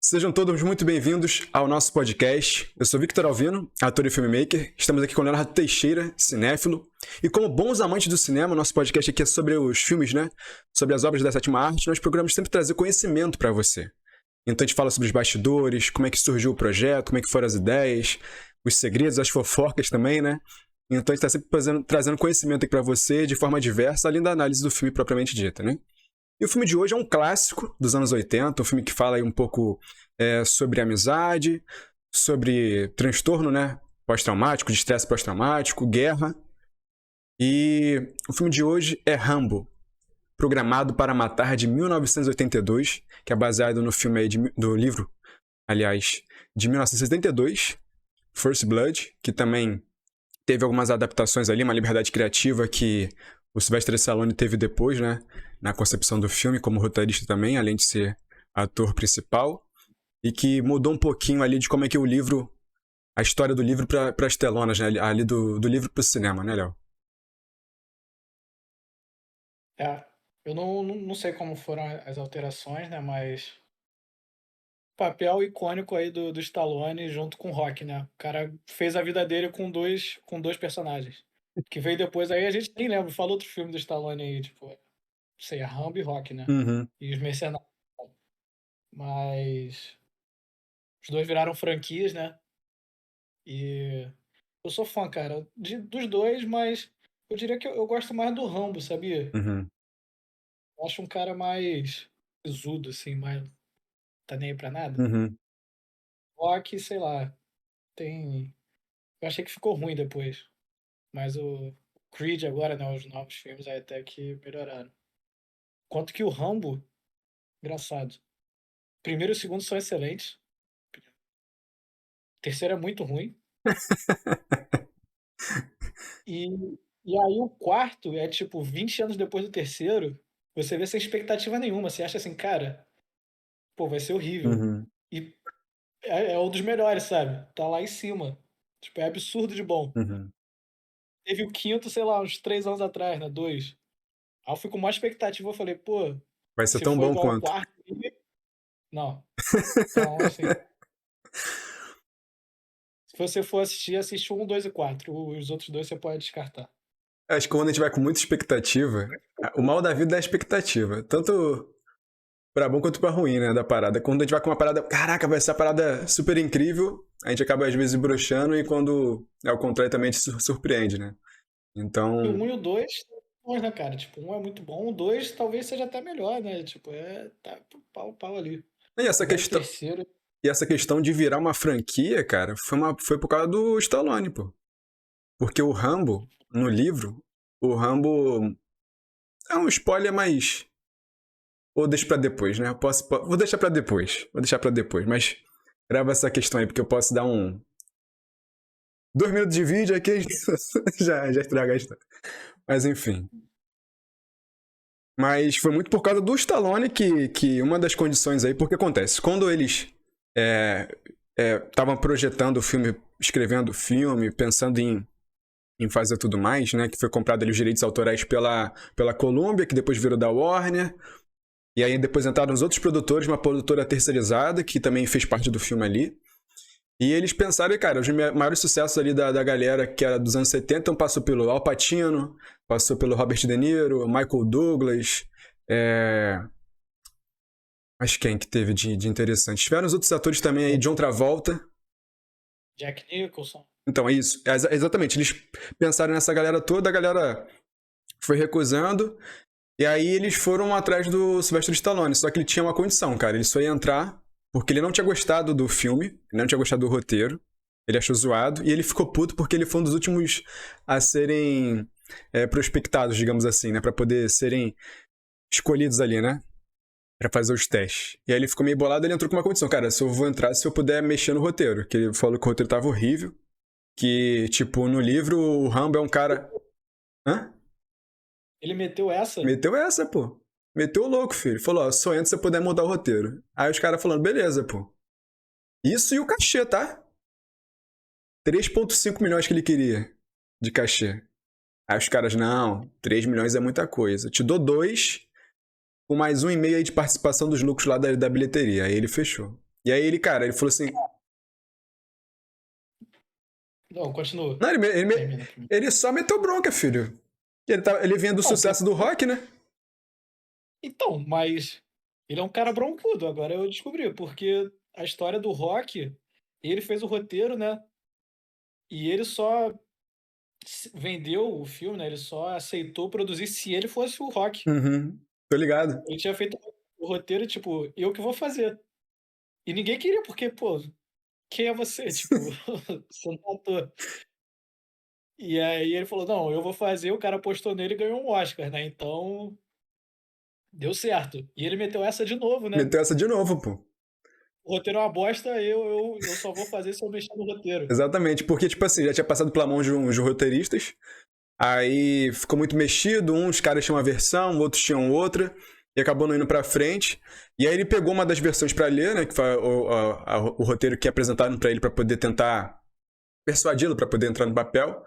Sejam todos muito bem-vindos ao nosso podcast. Eu sou Victor Alvino, ator e filmmaker. Estamos aqui com Leonardo Teixeira, cinéfilo. E como bons amantes do cinema, nosso podcast aqui é sobre os filmes, né? Sobre as obras da sétima arte. Nós procuramos sempre trazer conhecimento para você. Então a gente fala sobre os bastidores, como é que surgiu o projeto, como é que foram as ideias, os segredos, as fofocas também, né? Então a gente está sempre trazendo conhecimento aqui para você de forma diversa, além da análise do filme propriamente dita, né? E o filme de hoje é um clássico dos anos 80, um filme que fala aí um pouco sobre amizade, sobre transtorno, né? Pós-traumático, de estresse pós-traumático, guerra. E o filme de hoje é Rambo, Programado para Matar, de 1982, que é baseado no filme aí do livro, aliás, de 1972, First Blood, que também teve algumas adaptações ali, uma liberdade criativa que o Sylvester Stallone teve depois, né? Na concepção do filme, como roteirista também, além de ser ator principal. E que mudou um pouquinho ali de como é que o livro, a história do livro para as telonas, né? Ali do livro para o cinema, né, Léo? Eu não sei como foram as alterações, né? Mas papel icônico aí do Stallone junto com o Rock, né? O cara fez a vida dele com dois personagens. Que veio depois aí, a gente nem lembra, fala outro filme do Stallone aí, tipo, não sei, Rambo e Rock, né? Uhum. E os Mercenários. Mas os dois viraram franquias, né? E eu sou fã, cara, dos dois, mas eu diria que eu gosto mais do Rambo, sabia? Uhum. Eu acho um cara mais sisudo, assim, mais tá nem aí pra nada. Uhum. Rock, sei lá, tem. Eu achei que ficou ruim depois. Mas o Creed agora, né? Os novos filmes aí até que melhoraram. Quanto que o Rambo, engraçado. Primeiro e o segundo são excelentes. O terceiro é muito ruim. E, e aí o quarto é tipo 20 anos depois do terceiro. Você vê sem expectativa nenhuma. Você acha assim, cara, pô, vai ser horrível. Uhum. E é um dos melhores, sabe? Tá lá em cima. Tipo, é absurdo de bom. Uhum. Teve o quinto, sei lá, uns 3 anos atrás, né? Dois. Aí eu fui com mais expectativa, eu falei, pô, Vai ser se tão for bom igual ao quanto. quarto, não. Então, assim, se você for assistir, assiste um, dois e quatro. Os outros dois você pode descartar. Acho que quando a gente vai com muita expectativa, o mal da vida é a expectativa. Tanto pra bom quanto pra ruim, né, da parada. Quando a gente vai com uma parada, caraca, vai ser uma parada super incrível, a gente acaba às vezes broxando e quando é o contrário também te surpreende, né? E o Então, um e o dois, bons, né, cara? Tipo, um é muito bom, o dois talvez seja até melhor, né? Tipo, tá pau, pau ali. e essa Agora o questão, terceiro, e essa questão de virar uma franquia, cara, foi por causa do Stallone, pô. Porque o Rambo, no livro, o Rambo é um spoiler, mas ou deixa pra depois, né? Vou deixar pra depois. Vou deixar pra depois, mas grava essa questão aí, porque eu posso dar 2 minutos de vídeo aqui já estraga a história. Mas enfim. Mas foi muito por causa do Stallone que uma das condições aí, porque acontece, quando eles estavam projetando o filme, escrevendo o filme, pensando em fazer tudo mais, né? Que foi comprado ali os direitos autorais pela Columbia, que depois virou da Warner. E aí depois entraram os outros produtores, uma produtora terceirizada, que também fez parte do filme ali. E eles pensaram, cara, os maiores sucessos ali da galera que era dos anos 70 então passou pelo Al Pacino, passou pelo Robert De Niro, Michael Douglas, mas quem que teve de interessante? Tiveram os outros atores também aí, John Travolta. Jack Nicholson. Então é isso, exatamente, eles pensaram nessa galera toda, a galera foi recusando, e aí eles foram atrás do Sylvester Stallone, só que ele tinha uma condição, cara, ele só ia entrar porque ele não tinha gostado do filme, ele não tinha gostado do roteiro, ele achou zoado, e ele ficou puto porque ele foi um dos últimos a serem prospectados, digamos assim, né, pra poder serem escolhidos ali, né, pra fazer os testes. E aí ele ficou meio bolado, ele entrou com uma condição, cara, se eu vou entrar se eu puder mexer no roteiro, que ele falou que o roteiro tava horrível, que, tipo, no livro o Rambo é um cara... Hã? Ele meteu essa? Meteu essa, pô. Meteu o louco, filho. Falou, ó, só entra se você puder mudar o roteiro. Aí os caras falando, beleza, pô. Isso e o cachê, tá? 3,5 milhões que ele queria de cachê. Aí os caras, não, 3 milhões é muita coisa. Te dou 2, com mais 1,5 aí de participação dos lucros lá da bilheteria. Aí ele fechou. E aí ele, cara, ele falou assim... Não, continua. Não, Termina primeiro. ele só meteu bronca, filho. Ele vinha do Não, sucesso do rock, né? então, mas ele é um cara broncudo, agora eu descobri, porque a história do Rock, ele fez o roteiro, né? E ele só vendeu o filme, né? Ele só aceitou produzir se ele fosse o Rock. Uhum. Tô ligado. Ele tinha feito o roteiro, tipo, eu que vou fazer. E ninguém queria, porque, pô, quem é você? Tipo, você não é ator. E aí ele falou: não, eu vou fazer. O cara apostou nele e ganhou um Oscar, né? Então deu certo. E ele meteu essa de novo, né? Meteu essa de novo, pô. O roteiro é uma bosta, eu só vou fazer se eu mexer no roteiro. Exatamente, porque, tipo assim, já tinha passado pela mão de uns roteiristas, aí ficou muito mexido, uns caras tinham uma versão, outros tinham outra, e acabou não indo pra frente. E aí ele pegou uma das versões pra ler, né, que foi o roteiro que apresentaram pra ele pra poder tentar persuadi-lo pra poder entrar no papel.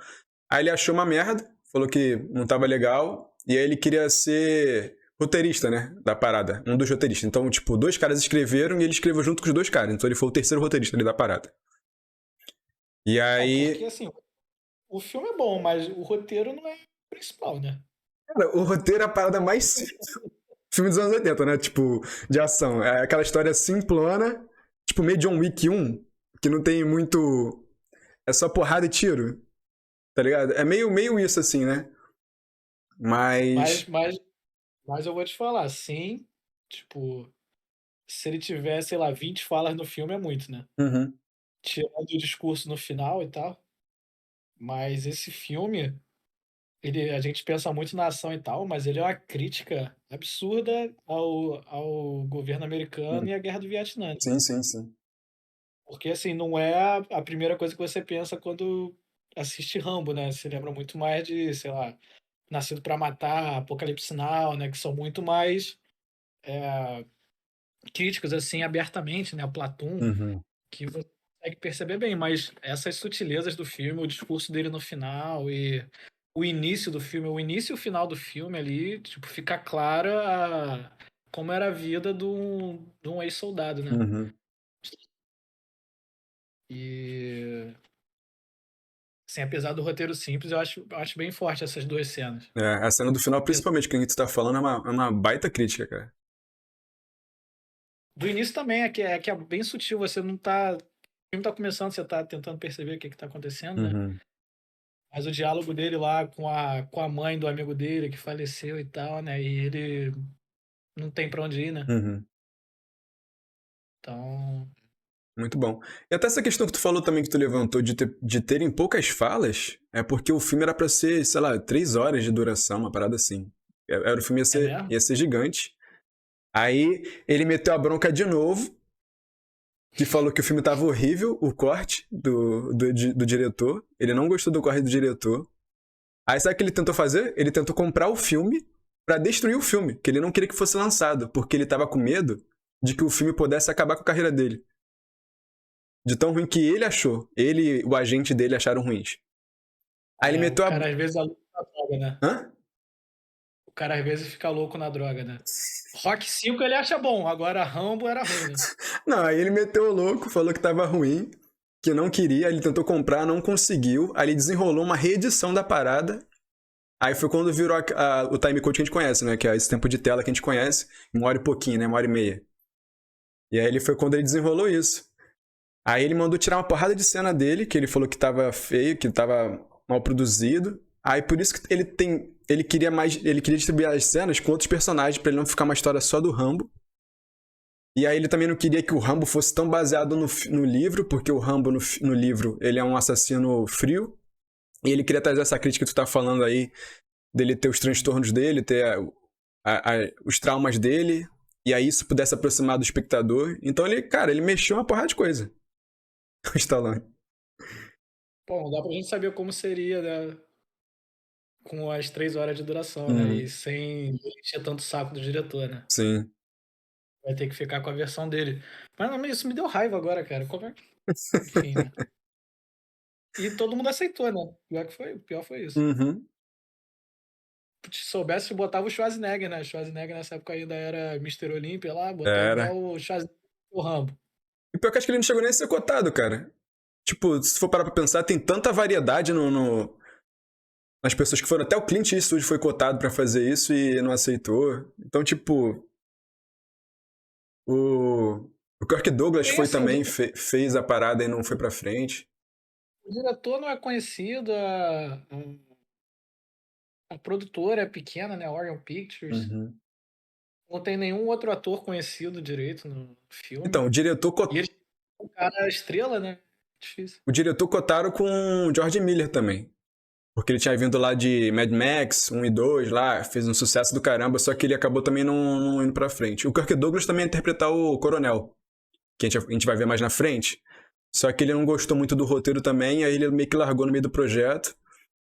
Aí ele achou uma merda, falou que não tava legal, e aí ele queria ser roteirista, né, da parada, um dos roteiristas. Então, tipo, dois caras escreveram e ele escreveu junto com os dois caras, então ele foi o terceiro roteirista ali da parada. E Não, porque aí, assim, o filme é bom, mas o roteiro não é o principal, né? cara, o roteiro é a parada mais simples. Filme dos anos 80, né? Tipo, de ação. É aquela história simplona, tipo meio John Wick 1, que não tem muito. É só porrada e tiro, tá ligado? É meio isso assim, né? Mas, Mas. mas, mas eu vou te falar, sim, tipo, se ele tiver, sei lá, 20 falas no filme é muito, né? Uhum, Tirando o discurso no final e tal. Mas esse filme, a gente pensa muito na ação e tal, mas ele é uma crítica absurda ao governo americano uhum. e à Guerra do Vietnã, né? Sim, sim, sim. Porque, assim, não é a primeira coisa que você pensa quando assiste Rambo, né? Você lembra muito mais de, sei lá, Nascido para Matar, Apocalipse Now, né? Que são muito mais críticos, assim, abertamente, né? O Platoon, Uhum, que você consegue perceber bem, mas essas sutilezas do filme, o discurso dele no final e o início do filme, o início e o final do filme ali, tipo, fica clara como era a vida de um ex-soldado, né? uhum. E, assim, apesar do roteiro simples, eu acho bem forte essas duas cenas. É, a cena do final, principalmente, que a gente tá falando, é uma baita crítica, cara. Do início também é que é bem sutil, você não tá. O filme tá começando, você tá tentando perceber o que que tá acontecendo, né? Uhum, Mas o diálogo dele lá com a mãe do amigo dele que faleceu e tal, né? E ele não tem pra onde ir, né? uhum. Então, Muito bom. E até essa questão que tu falou também, que tu levantou, de terem poucas falas, é porque o filme era pra ser, sei lá, 3 horas de duração, uma parada assim. O filme é mesmo? ia ser gigante. Aí ele meteu a bronca de novo, que falou que o filme tava horrível, o corte do diretor. Ele não gostou do corte do diretor. Aí sabe o que ele tentou fazer? Ele tentou comprar o filme pra destruir o filme, que ele não queria que fosse lançado, porque ele tava com medo de que o filme pudesse acabar com a carreira dele. De tão ruim que ele achou. Ele e o agente dele acharam ruins. Aí ele É, o meteu a. cara às vezes é louco na droga, né? Hã? O cara às vezes fica louco na droga, né? Rock 5 ele acha bom, agora Rambo era ruim, né? Não, aí ele meteu o louco, falou que tava ruim, que não queria, ele tentou comprar, não conseguiu. Aí ele desenrolou uma reedição da parada. Aí foi quando virou o timecode que a gente conhece, né? Que é esse tempo de tela que a gente conhece, 1 hora e pouquinho, né? 1 hora e meia. E aí ele foi quando ele desenrolou isso. Aí ele mandou tirar uma porrada de cena dele, que ele falou que tava feio, que tava mal produzido. Aí por isso que ele queria mais, ele queria distribuir as cenas com outros personagens pra ele não ficar uma história só do Rambo. E aí ele também não queria que o Rambo fosse tão baseado no livro, porque o Rambo no livro, ele é um assassino frio. E ele queria trazer essa crítica que tu tá falando aí, dele ter os transtornos dele, ter os traumas dele, e aí isso pudesse aproximar do espectador. Então ele, cara, ele mexeu uma porrada de coisa. O Stallone. Bom, dá pra gente saber como seria, né? Com as 3 horas de duração, né? E Uhum. sem encher tanto o saco do diretor, né? Sim. Vai ter que ficar com a versão dele. Mas não, isso me deu raiva agora, cara. Como é que... Enfim, né? E todo mundo aceitou, né? O pior foi isso. Uhum. Se soubesse, botava o Schwarzenegger, né? O Schwarzenegger nessa época ainda era Mr. Olympia lá, botava Era. igual o Schwarzenegger o Rambo. E pior que acho que ele não chegou nem a ser cotado, cara. Tipo, se for parar pra pensar, tem tanta variedade nas pessoas que foram. Até o Clint Eastwood foi cotado pra fazer isso e não aceitou. Então, tipo, o Kirk Douglas Tem foi assim, também, fez a parada e não foi pra frente. o diretor não é conhecido, a produtora é pequena, né? Orion Pictures. Uhum. Não tem nenhum outro ator conhecido direito no filme. Então, E ele é um cara estrela, né? Difícil. o diretor cotaram com o George Miller também. Porque ele tinha vindo lá de Mad Max 1 e 2 lá, fez um sucesso do caramba, só que ele acabou também não indo pra frente. O Kirk Douglas também ia interpretar o Coronel, que a gente vai ver mais na frente. Só que ele não gostou muito do roteiro também, aí ele meio que largou no meio do projeto.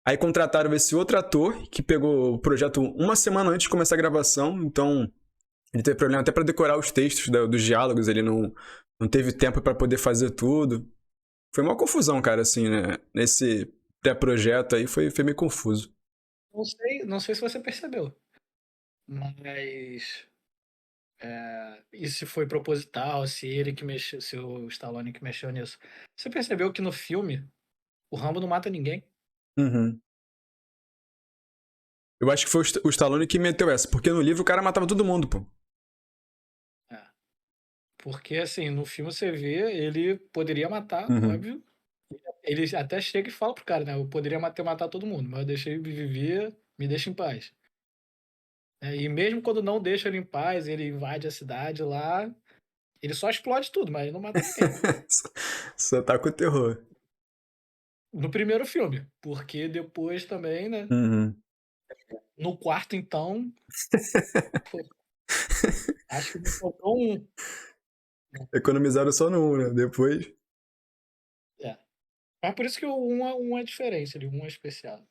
Aí contrataram esse outro ator, que pegou o projeto uma semana antes de começar a gravação, então ele teve problema até pra decorar os textos dos diálogos, ele não teve tempo pra poder fazer tudo. Foi uma confusão, cara, assim, né? Nesse pré-projeto aí foi meio confuso. Não sei se você percebeu, mas e se foi proposital, se ele que mexeu, se o Stallone que mexeu nisso. Você percebeu que no filme o Rambo não mata ninguém? Uhum. Eu acho que foi o Stallone que meteu essa, porque no livro o cara matava todo mundo, pô. É. Porque assim, no filme você vê, ele poderia matar, Uhum. óbvio. Ele até chega e fala pro cara, né? Eu poderia matar todo mundo, mas eu deixei ele viver, me deixa em paz. E mesmo quando não deixa ele em paz, ele invade a cidade lá, ele só explode tudo, mas ele não mata ninguém. Só tá com o terror. No primeiro filme, porque depois também, né? Uhum. No quarto, então, pô, acho que não faltou um. Economizaram só no 1, né? Depois. É. Mas por isso que o um é diferente, o um é especial.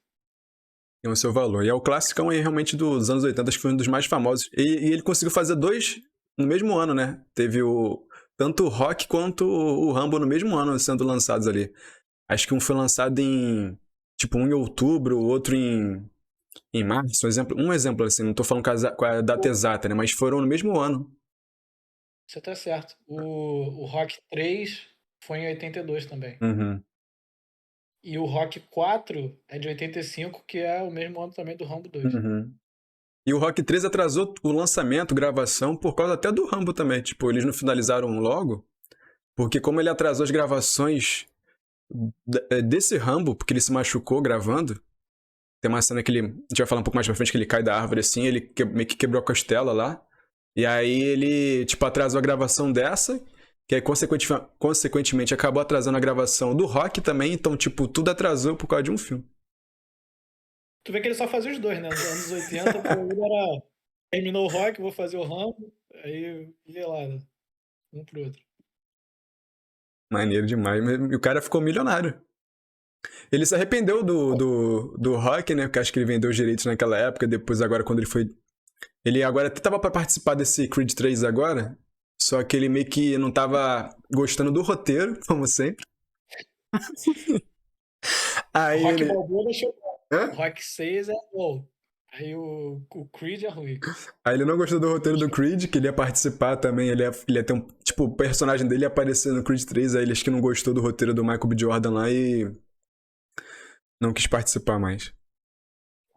Tem o seu valor. E é o classicão aí realmente dos anos 80, acho que foi um dos mais famosos. E ele conseguiu fazer dois no mesmo ano, né? Teve tanto o Rock quanto o Rambo no mesmo ano sendo lançados ali. Acho que um foi lançado tipo, um em outubro, o outro em março. Um exemplo assim, não tô falando com a data exata, né? Mas foram no mesmo ano. Você tá certo. O Rock 3 foi em 82 também. Uhum. E o Rock 4 é de 85, que é o mesmo ano também do Rambo 2. Uhum. E o Rock 3 atrasou o lançamento, gravação, por causa até do Rambo também. Tipo, eles não finalizaram logo, porque como ele atrasou as gravações desse Rambo, porque ele se machucou gravando, tem uma cena que ele, a gente vai falar um pouco mais pra frente, que ele cai da árvore assim, ele meio que quebrou a costela lá, e aí ele, tipo, atrasou a gravação dessa, que aí consequentemente acabou atrasando a gravação do Rock também, então, tipo, tudo atrasou por causa de um filme. Tu vê que ele só fazia os dois, né? Nos anos 80, pô, ele era. Terminou o Rock, vou fazer o Rambo. Aí ia lá, né? Um pro outro. Maneiro demais, e o cara ficou milionário. Ele se arrependeu do Rock, né? Porque acho que ele vendeu os direitos naquela época. Depois, agora, quando ele foi. Ele agora até tava pra participar desse Creed 3 agora. Só que ele meio que não tava gostando do roteiro, como sempre. O Aí Rock ele. Balboa deixou. O Hã? Rock 6 é bom. Aí o Creed é ruim. Aí ele não gostou do roteiro do Creed, que ele ia participar também. Ele ia ter um. Tipo, o personagem dele ia aparecer no Creed 3. Aí ele acho que não gostou do roteiro do Michael B. Jordan lá e. Não quis participar mais.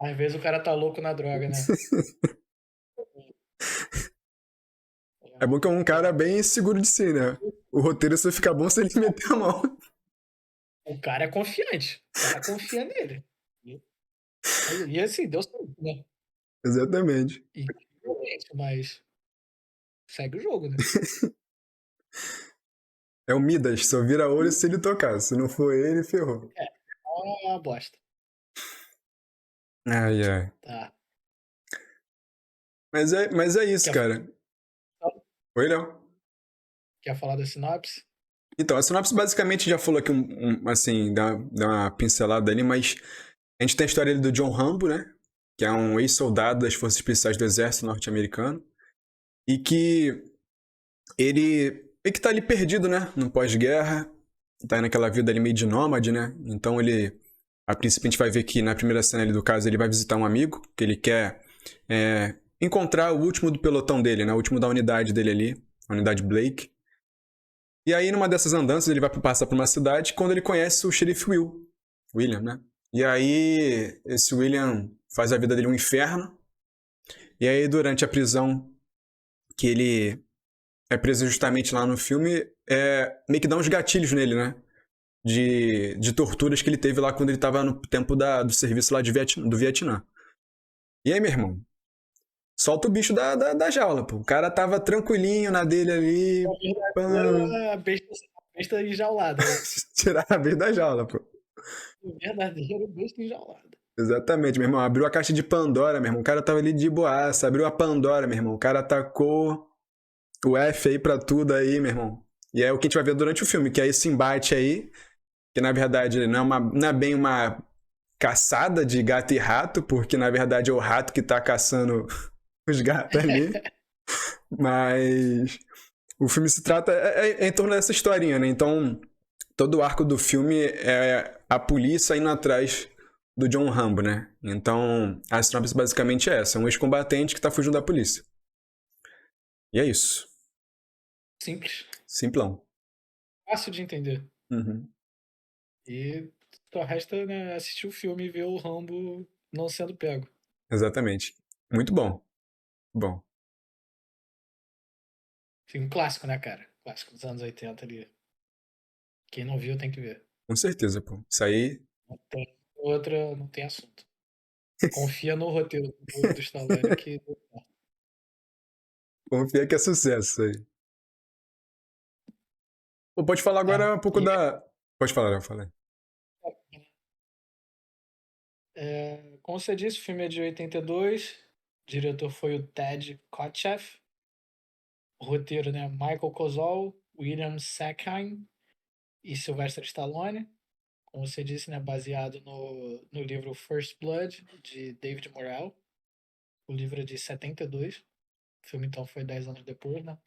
Às vezes o cara tá louco na droga, né? É bom que é um cara bem seguro de si, né? O roteiro só fica bom se ele meter a mão. O cara é confiante. O cara confia nele. E assim, deu certo, né? Exatamente. Incrivelmente, mas segue o jogo, né? É o Midas, só vira olho se ele tocar. Se não for ele, ferrou. É uma bosta. Ai, ai. Tá. Mas é isso, Quer, cara. Oi, Léo. quer falar da sinopse? Então, a sinopse basicamente já falou aqui, assim, dá uma pincelada ali, mas a gente tem a história ali do John Rambo, né? Que é um ex-soldado das Forças Especiais do Exército Norte-Americano. E que ele que tá ali perdido, né? No pós-guerra. Tá naquela vida ali meio de nômade, né? Então ele... A princípio a gente vai ver que na primeira cena ali do caso ele vai visitar um amigo, que ele quer encontrar o último do pelotão dele, né? O último da unidade dele ali, a unidade Blake. E aí, numa dessas andanças, ele vai passar por uma cidade quando ele conhece o xerife William, né? E aí, esse William faz a vida dele um inferno. E aí, durante a prisão, que ele é preso justamente lá no filme, meio que dá uns gatilhos nele, né? De torturas que ele teve lá quando ele tava no tempo do serviço lá do Vietnã. E aí, meu irmão, solta o bicho da jaula, pô. O cara tava tranquilinho na dele ali, pã, Era a besta enjaulada, né? tirar a bicho da jaula, pô. O verdadeiro besta enjaulada. Exatamente, meu irmão. Abriu a caixa de Pandora, meu irmão. O cara tava ali de boaça. Abriu a Pandora, meu irmão. O cara tacou o F aí pra tudo aí, meu irmão. E é o que a gente vai ver durante o filme, que é esse embate aí, que na verdade não é bem uma caçada de gato e rato, porque na verdade é o rato que tá caçando os gatos ali. Mas o filme se trata em torno dessa historinha, né? Então, todo o arco do filme é a polícia indo atrás do John Rambo, né? Então, a sinopse basicamente é essa: um ex-combatente que tá fugindo da polícia. E é isso. Simples. Simplão. Fácil de entender. Uhum. E só resta, né, assistir o filme e ver o Rambo não sendo pego. Exatamente. Muito bom. Bom. Filme clássico, né, cara? Clássico dos anos 80 ali. Quem não viu tem que ver. Com certeza, pô. Isso aí. Não tem outra, não tem assunto. Confia no roteiro do Stallone que Confia que é sucesso isso aí. Pô, pode falar agora um pouco e, da. Pode falar, Léo, fala aí. como você disse, o filme é de 82. O diretor foi o Ted Kotcheff. O roteiro, né? Michael Kozol, William Sackheim e Sylvester Stallone. Como você disse, né? Baseado no livro First Blood, de David Morrell. O livro é de 72. O filme, então, foi 10 anos depois, né?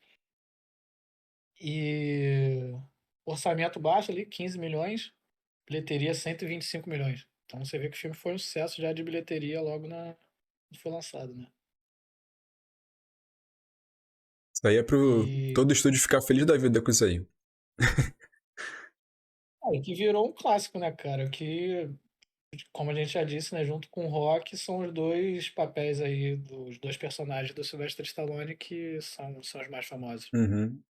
E orçamento baixo ali, 15 milhões. Bilheteria, 125 milhões. Então você vê que o filme foi um sucesso já de bilheteria logo quando foi lançado, né? Isso aí é pro E, todo estúdio ficar feliz da vida com isso aí. e que virou um clássico, né, cara? Que, como a gente já disse, né, junto com o Rock, são os dois papéis aí dos dois personagens do Sylvester Stallone que são os mais famosos. Uhum,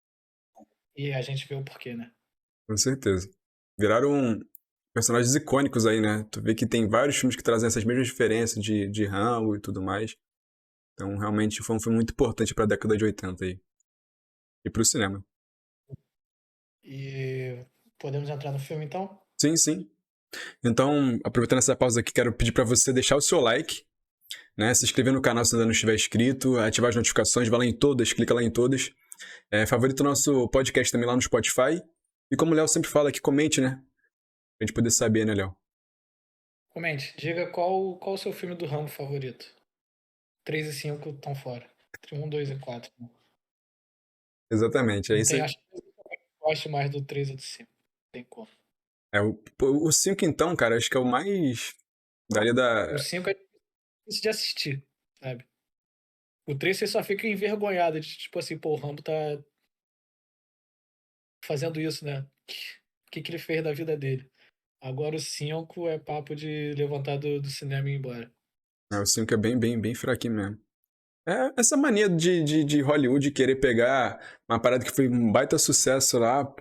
E a gente vê o porquê, né? com certeza. Viraram personagens icônicos aí, né? Tu vê que tem vários filmes que trazem essas mesmas diferenças de Rambo e tudo mais. Então, realmente, foi um filme muito importante pra década de 80 aí. E pro cinema. E podemos entrar no filme então? Sim, sim. Então, aproveitando essa pausa aqui, quero pedir pra você deixar o seu like, né? Se inscrever no canal se ainda não estiver inscrito, ativar as notificações, vai lá em todas, clica lá em todas. Favorita o nosso podcast também lá no Spotify. E como o Léo sempre fala aqui, comente, né? Pra gente poder saber, né, Léo? Comente, diga qual o seu filme do Rambo favorito. 3 e 5 estão fora. Entre 1, 2 e 4. Exatamente. Aí Não tem, você. acho que eu gosto mais do 3 ou do 5. Não tem como. O 5, então, cara, acho que é o mais. Daria O da. 5 é difícil de assistir, sabe? O 3 você só fica envergonhado de, tipo assim, pô, o Rambo tá fazendo isso, né? O que ele fez da vida dele? Agora o 5 é papo de levantar do cinema e ir embora. O 5 é bem fraquinho mesmo. É essa mania de Hollywood querer pegar uma parada que foi um baita sucesso lá.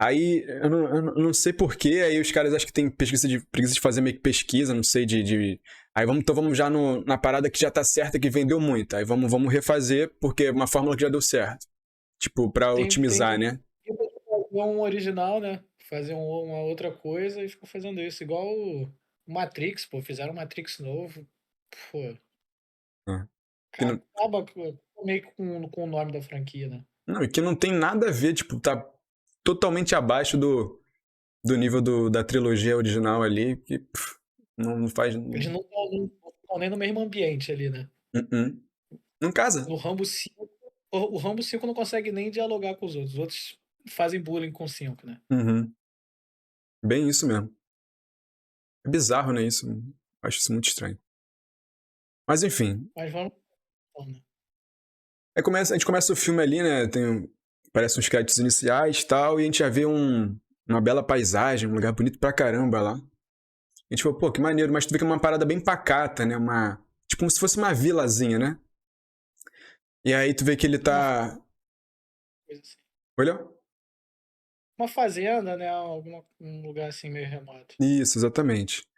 Aí, eu não sei porquê, aí os caras acham que tem preguiça de fazer meio que pesquisa, não sei, Aí então vamos já na parada que já tá certa, que vendeu muito. Aí vamos refazer, porque é uma fórmula que já deu certo. Tipo, pra Tem otimizar, né? fazer um original, né? Fazer uma outra coisa e ficou fazendo isso. Igual o Matrix, pô. Fizeram o Matrix novo. Pô, É. Que não, acaba meio que com o nome da franquia, né? não, e que não tem nada a ver, tipo, tá totalmente abaixo do nível da trilogia original ali, que não faz. Eles não estão nem no mesmo ambiente ali, né? Uh-uh. Não casa. No Rambo 5, o Rambo 5 não consegue nem dialogar com os outros. Os outros fazem bullying com o 5, né? Uhum. Bem isso mesmo. É bizarro, né? Isso. Acho isso muito estranho. Mas enfim. Mas vamos, então, né? A gente começa o filme ali, né? parece uns créditos iniciais e tal, e a gente já vê uma bela paisagem, um lugar bonito pra caramba lá. A gente falou, pô, que maneiro, mas tu vê que é uma parada bem pacata, né? Tipo como se fosse uma vilazinha, né? E aí tu vê que ele Uma tá... coisa assim. Olha? Uma fazenda, né? Um lugar assim meio remoto. Isso, exatamente.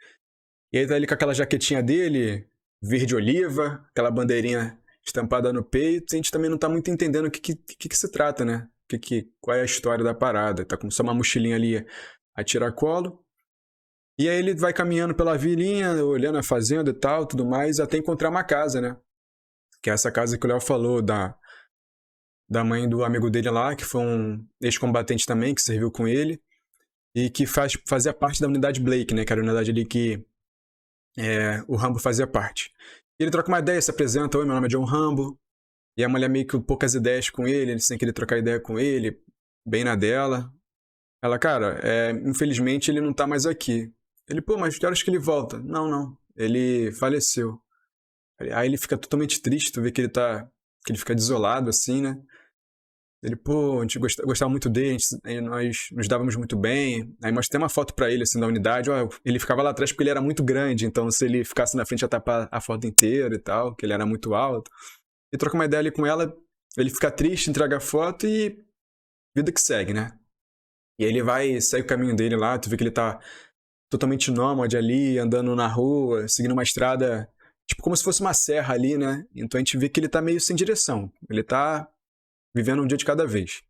E aí tá ele com aquela jaquetinha dele, verde oliva, aquela bandeirinha estampada no peito, e a gente também não tá muito entendendo o que se trata, né? Qual é a história da parada. Tá com só uma mochilinha ali a tiracolo. E aí ele vai caminhando pela vilinha, olhando a fazenda e tal, tudo mais, até encontrar uma casa, né? Que é essa casa que o Léo falou, da mãe do amigo dele lá, que foi um ex-combatente também, que serviu com ele, e que fazia parte da unidade Blake, né? Que era a unidade ali que o Rambo fazia parte. E ele troca uma ideia, se apresenta, oi, meu nome é John Rambo, e a mulher meio que poucas ideias com ele sem querer trocar ideia com ele, bem na dela. Ela, cara, infelizmente ele não tá mais aqui. Ele, pô, mas que horas que ele volta? Não, não, ele faleceu. Aí ele fica totalmente triste, tu vê que que ele fica desolado, assim, né? Ele, pô, a gente gostava muito dele, nós nos dávamos muito bem. Aí mostrei uma foto pra ele, assim, da unidade. Ó, ele ficava lá atrás porque ele era muito grande, então se ele ficasse na frente ia tapar a foto inteira e tal, que ele era muito alto. E troca uma ideia ali com ela, ele fica triste, entrega a foto e vida que segue, né? E aí ele segue o caminho dele lá, tu vê que ele tá totalmente nômade ali, andando na rua, seguindo uma estrada, tipo como se fosse uma serra ali, né? Então a gente vê que ele tá meio sem direção. Ele tá vivendo um dia de cada vez.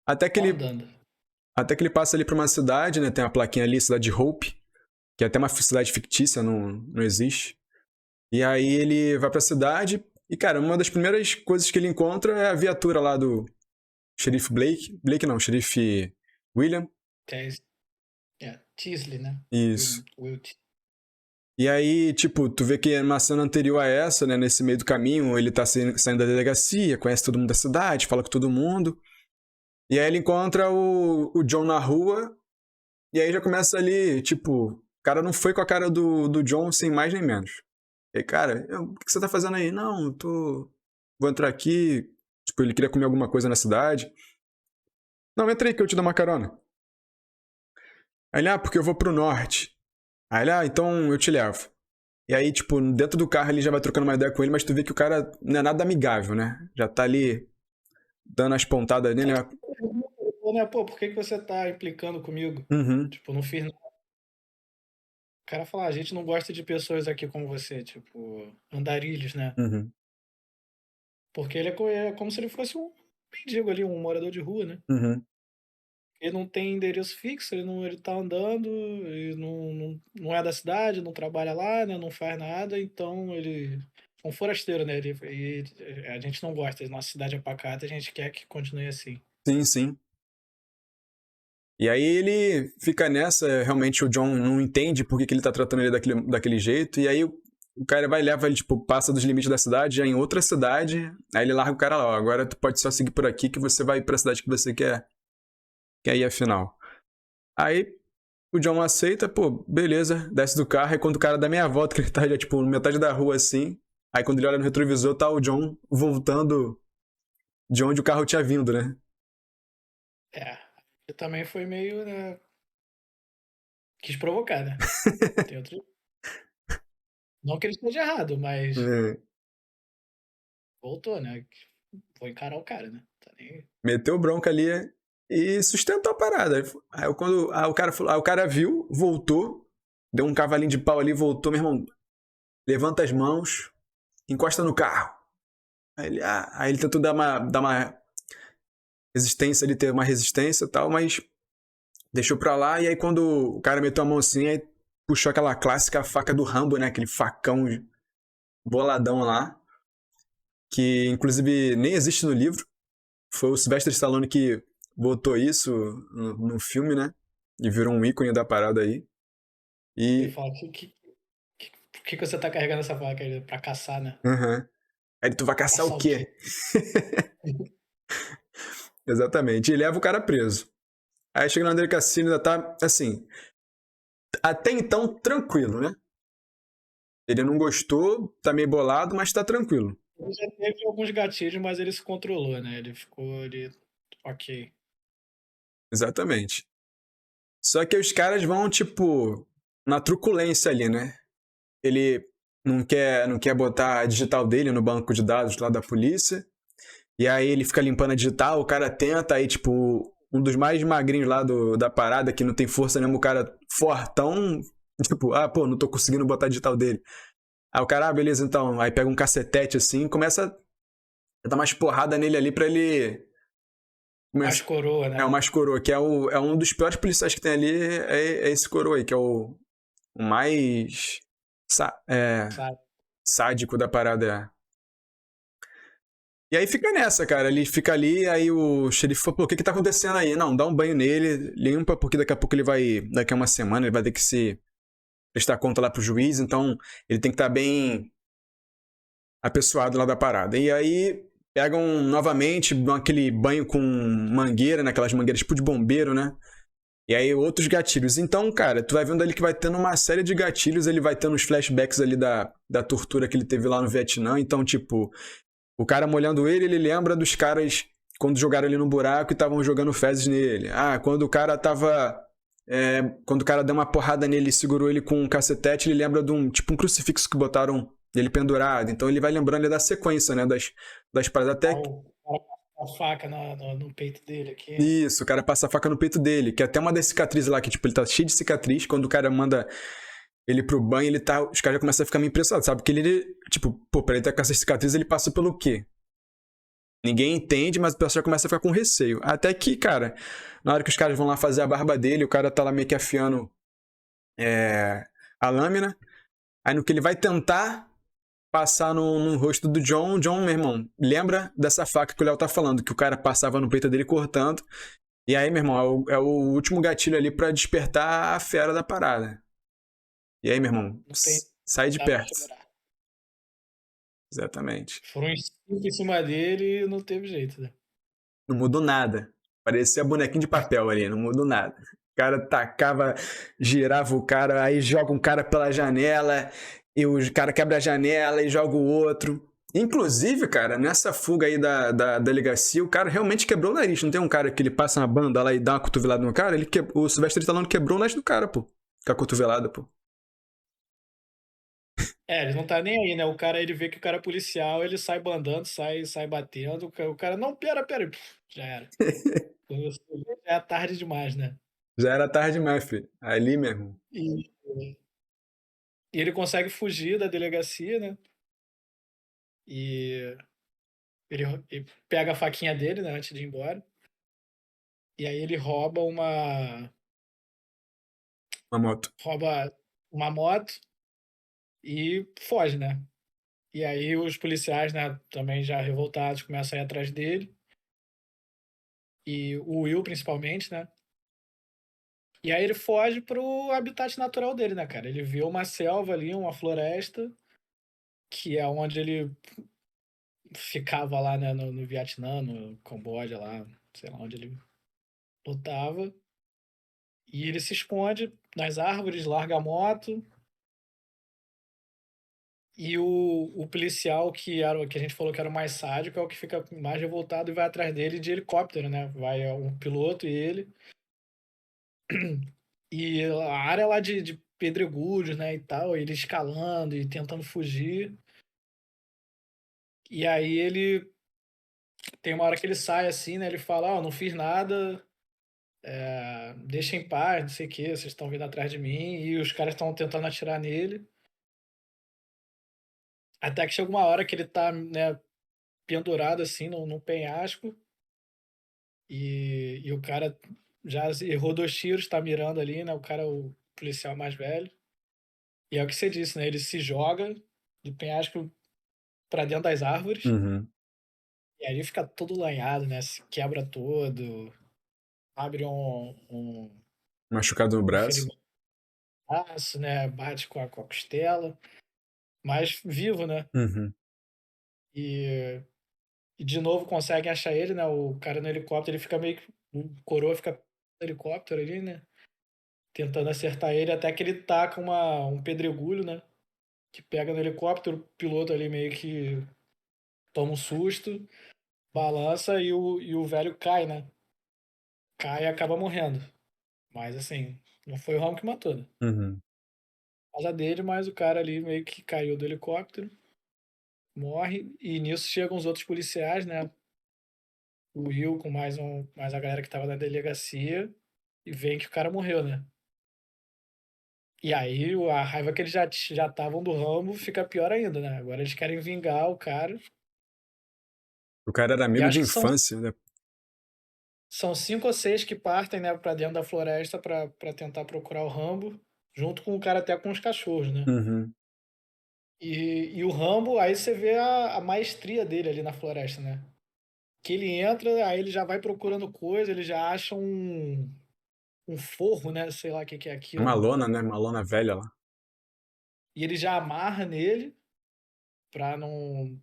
Até que Só ele, andando. até que ele passa ali pra uma cidade, né? Tem uma plaquinha ali, cidade de Hope, que é até uma cidade fictícia, não existe. E aí ele vai pra cidade e, cara, uma das primeiras coisas que ele encontra é a viatura lá do xerife Blake. Blake não, xerife William. Teasley, né? Isso. Wilt. E aí, tipo, tu vê que numa cena anterior a essa, né, nesse meio do caminho, ele tá saindo da delegacia, conhece todo mundo da cidade, fala com todo mundo. E aí ele encontra o John na rua, e aí já começa ali, tipo, o cara não foi com a cara do John sem mais nem menos. E aí, cara, o que você tá fazendo aí? Não, vou entrar aqui. Tipo, ele queria comer alguma coisa na cidade. Não, entra aí que eu te dou uma carona. Aí ele, porque eu vou pro norte. Aí ele, então eu te levo. E aí, tipo, dentro do carro ele já vai trocando uma ideia com ele, mas tu vê que o cara não é nada amigável, né? Já tá ali dando as pontadas nele. Né? Pô, por que você tá implicando comigo? Uhum, Tipo, não fiz nada. O cara fala, a gente não gosta de pessoas aqui como você, tipo, andarilhos, né? uhum, Porque ele é como se ele fosse um mendigo ali, um morador de rua, né? uhum. Ele não tem endereço fixo, ele tá andando, ele não é da cidade, não trabalha lá, né? Não faz nada, então ele é um forasteiro, né? A gente não gosta, nossa cidade é pacata, a gente quer que continue assim. Sim, sim. E aí ele fica nessa, realmente o John não entende por que ele tá tratando ele daquele jeito, e aí o cara vai e leva ele, tipo, passa dos limites da cidade, já em outra cidade, aí ele larga o cara lá, ó, agora tu pode só seguir por aqui que você vai pra cidade que você quer ir afinal. Aí o John aceita, pô, beleza, desce do carro, e quando o cara dá meia volta, que ele tá já, tipo, metade da rua assim, aí quando ele olha no retrovisor, tá o John voltando de onde o carro tinha vindo, né? É, ele também foi meio, né? Quis provocar, né? Tem outro. Não que ele esteja errado, mas É. voltou, né? Vou encarar o cara, né? Tá nem... Meteu bronca ali e sustentou a parada. Aí o cara falou, aí o cara viu, voltou, deu um cavalinho de pau ali, voltou, meu irmão, levanta as mãos, encosta no carro. Aí ele tentou dar uma resistência ali, ter uma resistência e tal, mas deixou pra lá, e aí quando o cara meteu a mão assim, aí puxou aquela clássica faca do Rambo, né, aquele facão boladão lá, que inclusive nem existe no livro. Foi o Sylvester Stallone que botou isso no filme, né? E virou um ícone da parada aí. Ele E. fala, por que você tá carregando essa faca aí? Pra caçar, né? Uhum. Aí tu vai caçar o Caçar o quê? quê? Exatamente. E leva o cara preso. Aí chega na delegacia, ainda tá, assim, até então tranquilo, né? Ele não gostou, tá meio bolado, mas tá tranquilo. Ele já teve alguns gatilhos, mas ele se controlou, né? Ele ficou ali Ok. Exatamente. Só que os caras vão, tipo, na truculência ali, né? Ele não quer botar a digital dele no banco de dados lá da polícia. E aí ele fica limpando a digital, o cara tenta, aí, tipo, um dos mais magrinhos lá da parada, que não tem força nenhuma, o cara fortão, tipo, pô, não tô conseguindo botar a digital dele. Aí o cara, beleza, então. Aí pega um cacetete assim e começa a dar umas porradas nele ali pra ele. Mais coroa, É o né? mais coroa, que é um dos piores policiais que tem ali, é esse coroa aí, que é o mais Sabe? sádico da parada. E aí fica nessa, cara. Ele fica ali, aí o xerife fala, pô, o que tá acontecendo aí? Não, dá um banho nele, limpa, porque daqui a pouco ele vai. Daqui a uma semana ele vai ter que se prestar conta lá pro juiz, então ele tem que estar bem apessoado lá da parada. E aí pegam novamente, dão aquele banho com mangueira, naquelas mangueiras tipo de bombeiro, né? E aí outros gatilhos. Então, cara, tu vai vendo ali que vai tendo uma série de gatilhos, ele vai tendo os flashbacks ali da tortura que ele teve lá no Vietnã. Então, tipo, o cara molhando ele lembra dos caras quando jogaram ele no buraco e estavam jogando fezes nele. Quando o cara tava. Quando o cara deu uma porrada nele e segurou ele com um cacetete, ele lembra de um crucifixo que botaram ele pendurado. Então ele vai lembrando da sequência, né? Das paradas. Até A faca no peito dele aqui. isso, o cara passa a faca no peito dele, que é até uma das cicatrizes lá, que tipo, ele tá cheio de cicatriz, quando o cara manda ele pro banho, os caras já começam a ficar meio impressionados, sabe? Porque ele, tipo, pô, pra ele estar com essas cicatrizes, ele passa pelo quê? Ninguém entende, mas o pessoal já começa a ficar com receio. Até que, cara, na hora que os caras vão lá fazer a barba dele, o cara tá lá meio que afiando a lâmina, aí no que ele vai tentar passar no rosto do John, meu irmão, lembra dessa faca que o Léo tá falando, que o cara passava no peito dele cortando. E aí, meu irmão, é o último gatilho ali pra despertar a fera da parada. E aí, meu irmão, Não tem. sai de Dá pra perto. segurar. Exatamente. Foram uns 5 em cima dele e não teve jeito, né? Não mudou nada. Parecia bonequinho de papel ali, não mudou nada. O cara tacava, girava o cara, aí joga um cara pela janela, e o cara quebra a janela e joga o outro. Inclusive, cara, nessa fuga aí da delegacia, o cara realmente quebrou o nariz. Não tem um cara que ele passa uma banda lá e dá uma cotovelada no cara? O Sylvester Stallone quebrou o nariz do cara, pô. Com a cotovelada, pô. Ele não tá nem aí, né? O cara, ele vê que o cara é policial, ele sai bandando, sai batendo. O cara, não, pera, já era. Quando você vê, já é tarde demais, né? Já era tarde demais, filho. Ali mesmo. E, e ele consegue fugir da delegacia, né? E ele pega a faquinha dele, né, antes de ir embora. E aí ele Uma moto. rouba uma moto e foge, né? E aí os policiais, né, também já revoltados, começam a ir atrás dele. E o Will, principalmente, né? E aí ele foge pro habitat natural dele, né, cara? Ele vê uma selva ali, uma floresta, que é onde ele ficava lá, né, no Vietnã, no Camboja lá, sei lá onde ele lutava. E ele se esconde nas árvores, larga a moto. E o policial que a gente falou que era o mais sádico é o que fica mais revoltado e vai atrás dele de helicóptero, né? Vai um piloto e ele. E a área lá de pedregulhos, né, e tal, ele escalando e tentando fugir. E aí ele tem uma hora que ele sai assim, né? Ele fala, não fiz nada, deixa em paz, não sei o quê, vocês estão vindo atrás de mim, e os caras estão tentando atirar nele. Até que chega uma hora que ele tá, né, pendurado assim num penhasco, e o cara já errou 2 tiros, tá mirando ali, né? O cara, o policial mais velho. E é o que você disse, né? Ele se joga do penhasco pra dentro das árvores. Uhum. E aí fica todo lanhado, né? Se quebra todo, abre Machucado no um braço. ferimento no braço, né? Bate com a costela, mas vivo, né? Uhum. E, e de novo conseguem achar ele, né? O cara no helicóptero, ele fica meio que. O coroa fica no helicóptero ali, né? Tentando acertar ele, até que ele taca um pedregulho, né? Que pega no helicóptero, o piloto ali meio que toma um susto. balança e o velho cai, né? Cai e acaba morrendo. Mas assim, não foi o Rambo que matou, né? Uhum. Por causa dele, mas o cara ali meio que caiu do helicóptero, morre, e nisso chegam os outros policiais, né? O Will com mais a galera que tava na delegacia, e veem que o cara morreu, né? E aí a raiva que eles já estavam do Rambo fica pior ainda, né? Agora eles querem vingar o cara. O cara era E amigo de acho que são, infância, né? são 5 ou 6 que partem, né, pra dentro da floresta pra tentar procurar o Rambo, junto com o cara até com os cachorros, né? Uhum. E o Rambo, aí você vê a maestria dele ali na floresta, né? Que ele entra, aí ele já vai procurando coisa, ele já acha um forro, né? Sei lá o que que é Uma aquilo. lona, né? Uma lona velha lá. E ele já amarra nele pra não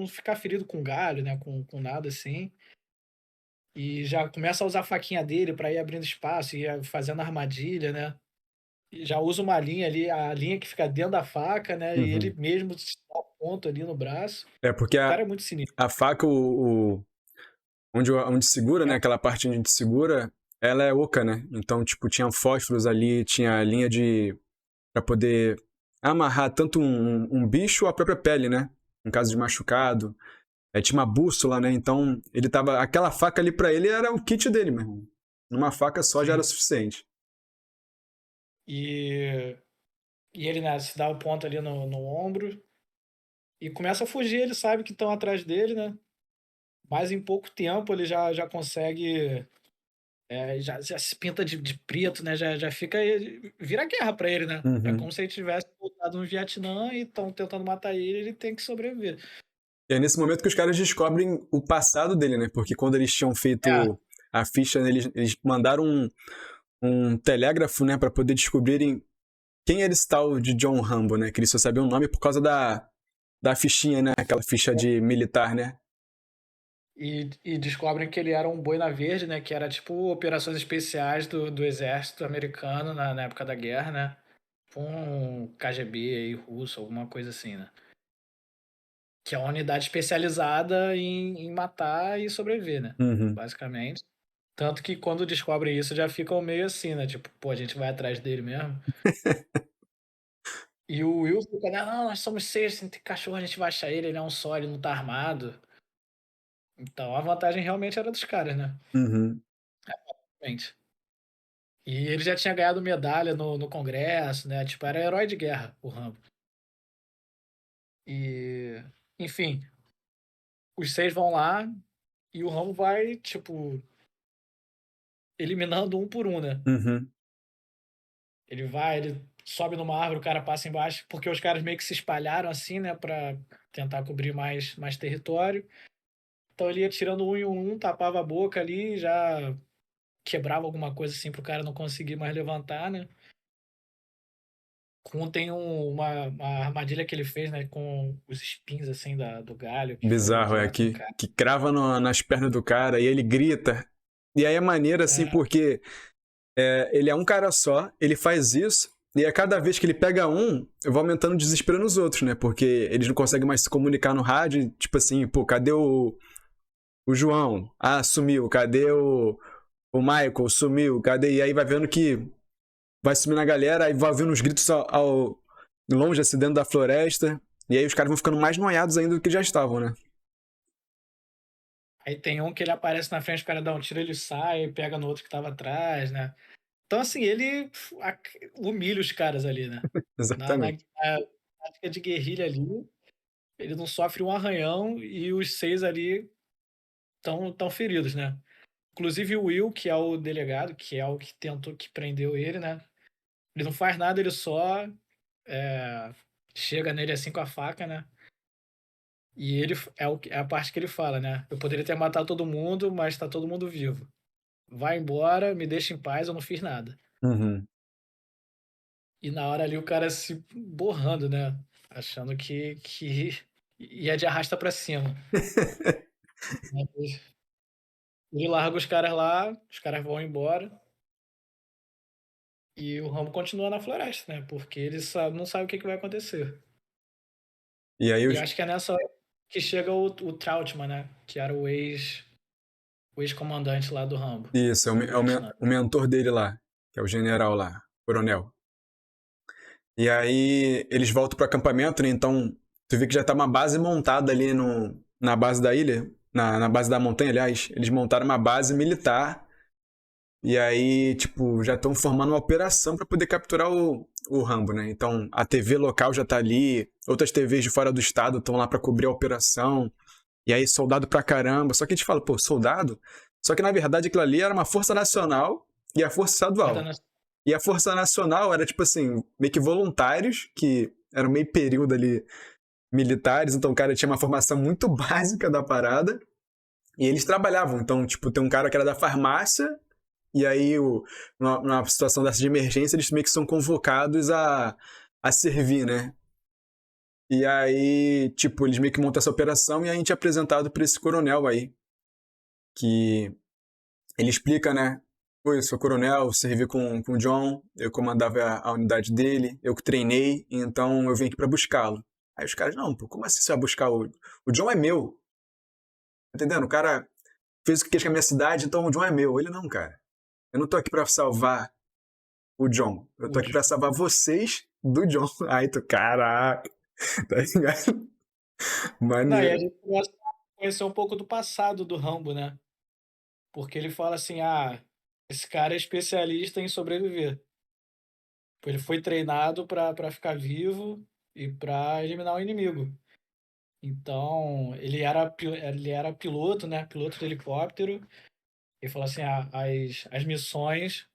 ficar ferido com galho, né? Com nada assim. E já começa a usar a faquinha dele pra ir abrindo espaço e ir fazendo armadilha, né? E já usa uma linha ali, a linha que fica dentro da faca, né? E ele Uhum. mesmo se dá ponto ali no braço. É porque O a, cara é muito sinistro. a faca, onde segura, né? É, Aquela parte onde a gente segura, ela é oca, né? Então, tipo, tinha fósforos ali, tinha linha de. Pra poder amarrar tanto um bicho ou a própria pele, né? Em caso de machucado. Aí tinha uma bússola, né? Então, ele tava. Aquela faca ali pra ele era o kit dele, meu irmão. Numa faca só já era sim. suficiente. E, e ele, né, se dá o ponto ali no ombro e começa a fugir. Ele sabe que estão atrás dele, né? Mas em pouco tempo ele já consegue. Já se pinta de preto, né? Já fica. Vira guerra pra ele, né? É Uhum. como se ele tivesse voltado no Vietnã e estão tentando matar ele, ele tem que sobreviver. E é nesse momento que os caras descobrem o passado dele, né? Porque quando eles tinham É, feito a ficha, eles mandaram um telégrafo, né? Pra poder descobrirem quem era esse tal de John Rambo, né? Que eles só sabiam o nome por causa da fichinha, né? Aquela ficha de militar, né? e descobrem que ele era um boina verde, né? Que era tipo operações especiais do exército americano na época da guerra, né? Tipo um KGB aí, russo, alguma coisa assim, né? Que é uma unidade especializada em matar e sobreviver, né? Uhum. Basicamente. Tanto que quando descobrem isso já ficam meio assim, né? Tipo, pô, a gente vai atrás dele mesmo. E o Will fica, não, nós somos 6, se tem cachorro, a gente vai achar ele é um só, ele não tá armado. Então a vantagem realmente era dos caras, né? Uhum. Realmente. E ele já tinha ganhado medalha no Congresso, né? Tipo, era herói de guerra, o Rambo. E, enfim, os 6 vão lá e o Rambo vai, tipo, eliminando um por um, né? Uhum. Ele sobe numa árvore, o cara passa embaixo, porque os caras meio que se espalharam assim, né, pra tentar cobrir mais território. Então ele ia tirando um em um, tapava a boca ali, já quebrava alguma coisa assim pro cara não conseguir mais levantar, né? Tem uma armadilha que ele fez, né, com os espinhos assim do galho que foi Bizarro, é direto no que, cara. que crava nas pernas do cara e ele grita. E aí é maneiro, assim, É, porque ele é um cara só, ele faz isso, e a cada vez que ele pega um, eu vou aumentando o desespero nos outros, né? Porque eles não conseguem mais se comunicar no rádio, tipo assim, pô, cadê o João? Ah, sumiu. Cadê o Michael? Sumiu. Cadê? E aí vai vendo que vai sumindo a galera, aí vai ouvindo os gritos longe, assim, dentro da floresta, e aí os caras vão ficando mais noiados ainda do que já estavam, né? aí tem um que ele aparece na frente, o cara dá um tiro, ele sai, pega no outro que tava atrás, né? Então, assim, ele humilha os caras ali, né? Na Exatamente. tática de guerrilha ali, ele não sofre um arranhão e os 6 ali estão feridos, né? Inclusive o Will, que é o delegado, que é o que tentou, que prendeu ele, né? Ele não faz nada, ele só é, chega nele assim com a faca, né? E ele é a parte que ele fala, né? Eu poderia ter matado todo mundo, mas tá todo mundo vivo. Vai embora, me deixa em paz, eu não fiz nada. Uhum. E na hora ali o cara se borrando, né? Achando que ia de arrasta pra cima. Ele larga os caras lá, os caras vão embora. E o Rambo continua na floresta, né? Porque ele não sabe o que vai acontecer. E aí E eu acho que é nessa hora que chega o Trautmann, né? Que era o ex-comandante lá do Rambo, Isso, do Vietnã. o mentor dele lá, que é o general lá, coronel. E aí eles voltam pro acampamento, né? Então tu vê que já tá uma base montada ali na base da ilha, na base da montanha, aliás. Eles montaram uma base militar. E aí, tipo, já estão formando uma operação para poder capturar o Rambo, né? Então a TV local já tá ali, outras TVs de fora do estado estão lá para cobrir a operação. E aí, soldado pra caramba. Só que a gente fala, pô, soldado? Só que na verdade aquilo ali era uma força nacional e a força estadual. E a Força Nacional era, tipo assim, meio que voluntários, que eram meio período ali militares, então o cara tinha uma formação muito básica da parada, e eles trabalhavam. Então, tipo, tem um cara que era da farmácia, e aí, numa situação dessa de emergência, eles meio que são convocados a servir, né? E aí, tipo, eles meio que montam essa operação e a gente é apresentado pra esse coronel aí, que ele explica, né? Oi, eu sou coronel, servi com o John, eu comandava a unidade dele, eu que treinei, então eu vim aqui pra buscá-lo. Aí os caras, não, pô, como assim você vai buscar o John é meu? Tá entendendo? O cara fez o que quis com a minha cidade, então o John é meu. Ele, não, cara. Eu não tô aqui pra salvar o John. Eu tô aqui pra salvar vocês do John. Aí tu, caraca, tá ligado? Não, e a Maneiro. gente começa a conhecer um pouco do passado do Rambo, né? Porque ele fala assim, esse cara é especialista em sobreviver. Ele foi treinado para ficar vivo e para eliminar o inimigo. Então, ele era piloto, né? Piloto de helicóptero. E falou assim, as missões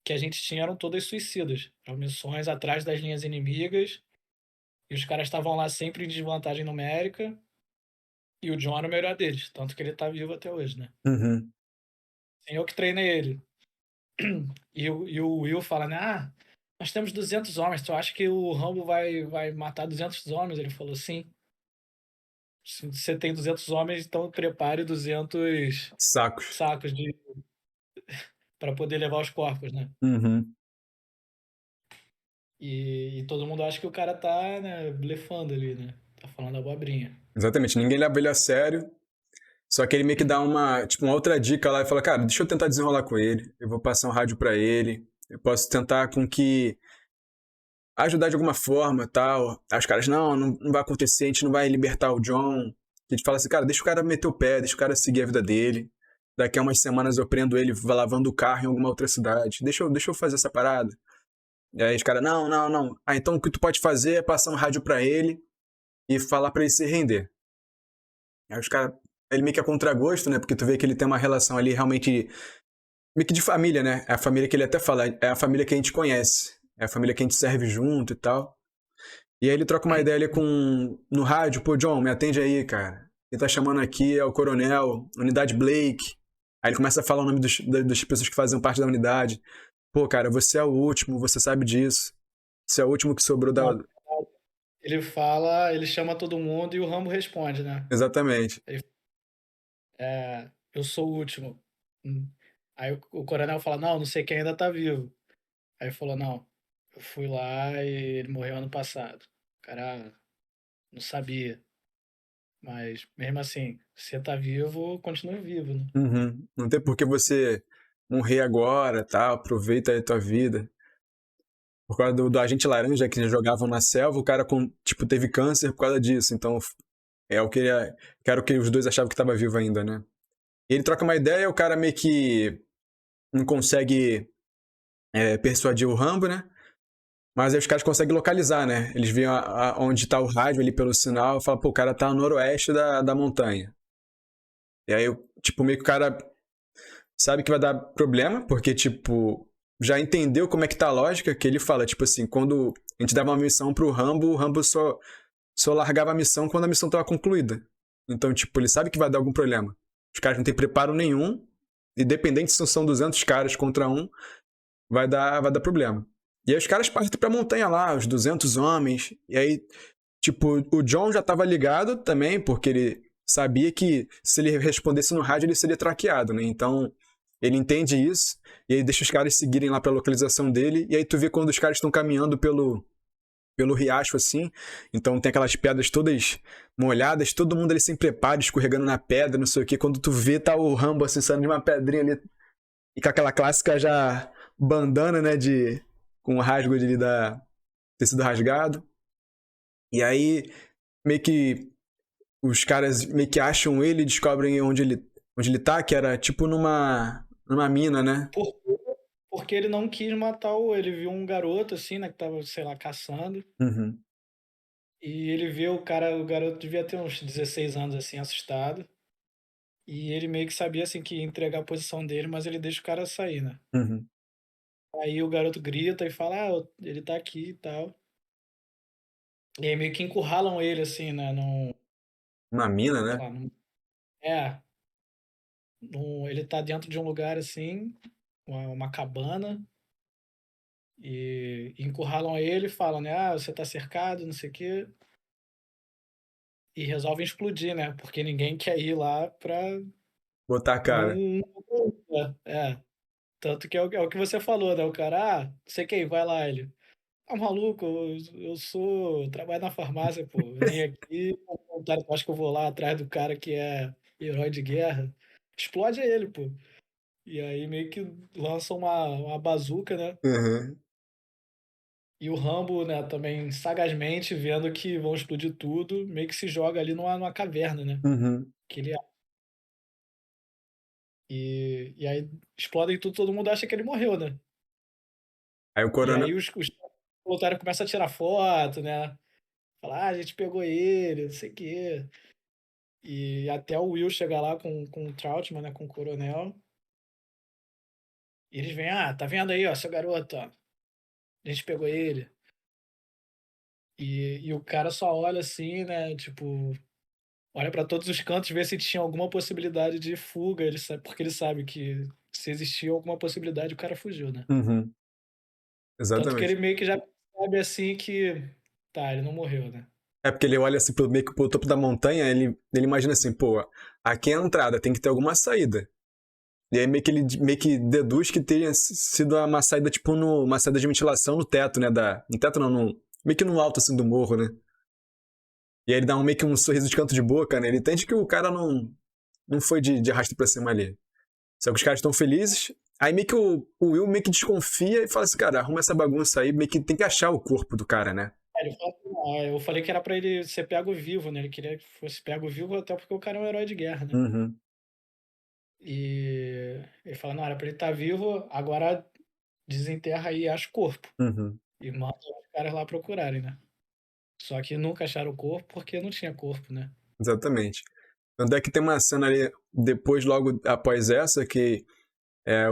que a gente tinha eram todas suicidas. Eram missões atrás das linhas inimigas. E os caras estavam lá sempre em desvantagem numérica. E o John era o melhor deles. Tanto que ele tá vivo até hoje, né? Uhum. Eu que treinei ele. E o Will fala, né? Nós temos 200 homens. Tu acha que o Rambo vai matar 200 homens? Ele falou, sim. Se você tem 200 homens, então prepare 200 Sacos. sacos para poder levar os corpos, né? Uhum. E todo mundo acha que o cara tá, né, blefando ali, né? Tá falando abobrinha. Exatamente, ninguém leva ele a sério. Só que ele meio que dá uma outra dica lá e fala, cara, deixa eu tentar desenrolar com ele. Eu vou passar um rádio pra ele. Eu posso tentar com que ajudar de alguma forma, tal. Aí os caras, não vai acontecer, a gente não vai libertar o John. A gente fala assim, cara, deixa o cara meter o pé, deixa o cara seguir a vida dele. Daqui a umas semanas eu prendo ele lavando o carro em alguma outra cidade. Deixa eu fazer essa parada. E aí os caras, não. Ah, então o que tu pode fazer é passar um rádio pra ele e falar pra ele se render. Aí os caras, ele meio que é contragosto, né? Porque tu vê que ele tem uma relação ali realmente meio que de família, né? É a família que ele até fala, é a família que a gente conhece. É a família que a gente serve junto e tal. E aí ele troca uma ideia ali no rádio, pô, John, me atende aí, cara. Quem tá chamando aqui é o coronel, unidade Blake. Aí ele começa a falar o nome das pessoas que faziam parte da unidade. Pô, cara, você é o último, você sabe disso. Você é o último que sobrou da. Não, ele fala, ele chama todo mundo e o Rambo responde, né? Exatamente. Eu sou o último. Aí o coronel fala, não sei quem ainda tá vivo. Aí ele falou, não, eu fui lá e ele morreu ano passado. O cara não sabia. Mas mesmo assim, se você tá vivo, continue vivo, né? Uhum. Não tem por que você morrer agora, tal, aproveita aí a tua vida. Por causa do agente laranja que jogavam na selva, o cara tipo, teve câncer por causa disso. Então, é o que era o que os dois achavam que estava vivo ainda, né? E ele troca uma ideia, o cara meio que não consegue persuadir o Rambo, né? Mas aí os caras conseguem localizar, né? Eles veem onde tá o rádio ali pelo sinal e falam, pô, o cara tá no noroeste da montanha. E aí, tipo, meio que o cara sabe que vai dar problema, porque, tipo, já entendeu como é que tá a lógica, que ele fala, tipo assim, quando a gente dava uma missão pro Rambo, o Rambo só largava a missão quando a missão tava concluída. Então, tipo, ele sabe que vai dar algum problema. Os caras não têm preparo nenhum, independente se são 200 caras contra um, vai dar problema. E aí os caras partem pra montanha lá, os 200 homens, e aí, tipo, o John já tava ligado também, porque ele sabia que se ele respondesse no rádio, ele seria traqueado, né? Então, ele entende isso, e aí deixa os caras seguirem lá pra localização dele, e aí tu vê quando os caras estão caminhando pelo riacho, assim. Então tem aquelas pedras todas molhadas, todo mundo ali sem preparo, escorregando na pedra, não sei o quê. Quando tu vê, tá o Rambo, assim, saindo de uma pedrinha ali, e com aquela clássica já bandana, né, com o rasgo ali da tecido rasgado. E aí, meio que os caras meio que acham ele e descobrem onde ele tá, que era tipo numa mina, né? Por- Porque ele não quis matar ele viu um garoto assim, né, que tava, sei lá, caçando. Uhum, E ele viu o garoto devia ter uns 16 anos assim, assustado. E ele meio que sabia assim que ia entregar a posição dele, mas ele deixa o cara sair, né? uhum. Aí o garoto grita e fala: "Ah, ele tá aqui e tal". E aí meio que encurralam ele assim, né, Uma mina, sei né? lá, é, ele tá dentro de um lugar assim, uma cabana, e encurralam ele e falam, né: "Ah, você tá cercado, não sei o quê". E resolvem explodir, né? Porque ninguém quer ir lá pra Botar a cara. não. Tanto que é o que você falou, né? O cara, sei quem, vai lá, ele. Ah, maluco, eu trabalho na farmácia, pô. Vim aqui, voluntário, acho que eu vou lá atrás do cara que é herói de guerra. Explode ele, pô. E aí meio que lançam uma bazuca, né? Uhum, E o Rambo, né, também sagazmente vendo que vão explodir tudo, meio que se joga ali numa caverna, né? uhum. Que ele e aí explodem tudo, todo mundo acha que ele morreu, né? Aí o E coronel. aí os voluntários começam a tirar foto, né? Falar, ah, a gente pegou ele, não sei o quê. E até o Will chegar lá com o Trautmann, né? Com o coronel. E eles vêm, ah, tá vendo aí, ó, seu garoto, ó. A gente pegou ele. E o cara só olha assim, né? Tipo, olha pra todos os cantos, vê se tinha alguma possibilidade de fuga. Ele sabe, porque ele sabe que se existia alguma possibilidade, o cara fugiu, né? Uhum, Tanto que exatamente. ele meio que já sabe assim que. Tá, ele não morreu, né? É porque ele olha assim meio que pro topo da montanha, ele imagina assim, pô, aqui é a entrada, tem que ter alguma saída. E aí meio que ele meio que deduz que tenha sido uma saída, tipo, uma saída de ventilação no teto, né? No teto não, meio que no alto assim do morro, né? E aí ele dá meio que um sorriso de canto de boca, né? Ele entende que o cara não foi de arrasto pra cima ali. Só que os caras estão felizes. Aí meio que o Will meio que desconfia e fala assim, cara, arruma essa bagunça aí, meio que tem que achar o corpo do cara, né? Aí ele fala assim, "Ah, eu falei que era pra ele ser pego vivo, né? Ele queria que fosse pego vivo, até porque o cara é um herói de guerra, né? Uhum, E ele fala, não, era pra ele estar vivo, agora desenterra aí e acha o corpo. uhum, E manda os caras lá procurarem, né? Só que nunca acharam o corpo porque não tinha corpo, né? exatamente. Tanto é que tem uma cena ali, depois, logo após essa, que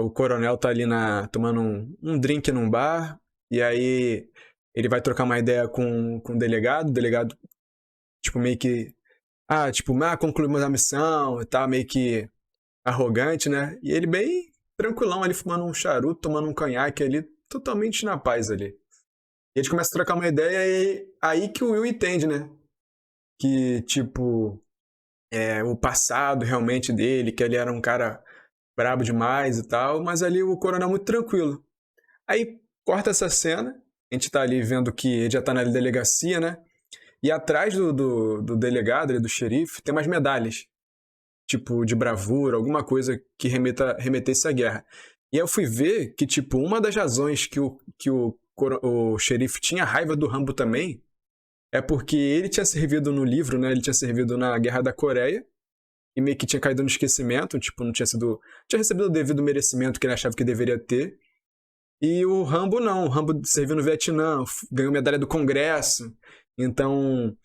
o coronel tá ali tomando um drink num bar, e aí ele vai trocar uma ideia com o delegado, tipo, meio que, tipo, concluímos a missão e tal, meio que arrogante, né? E ele bem tranquilão ali, fumando um charuto, tomando um conhaque ali, totalmente na paz ali. E eles começam a trocar uma ideia e aí que o Will entende, né? Que, tipo, o passado realmente dele, que ele era um cara brabo demais e tal, mas ali o coronel muito tranquilo. Aí corta essa cena, a gente tá ali vendo que ele já tá na delegacia, né? E atrás do delegado, do xerife, tem umas medalhas, tipo, de bravura, alguma coisa que remetesse à guerra. E aí eu fui ver que, tipo, uma das razões que o xerife tinha raiva do Rambo também é porque ele tinha servido no livro, né? Ele tinha servido na Guerra da Coreia e meio que tinha caído no esquecimento, tipo, não tinha sido. Tinha recebido o devido merecimento que ele achava que deveria ter. E o Rambo não, o Rambo serviu no Vietnã, ganhou medalha do Congresso, então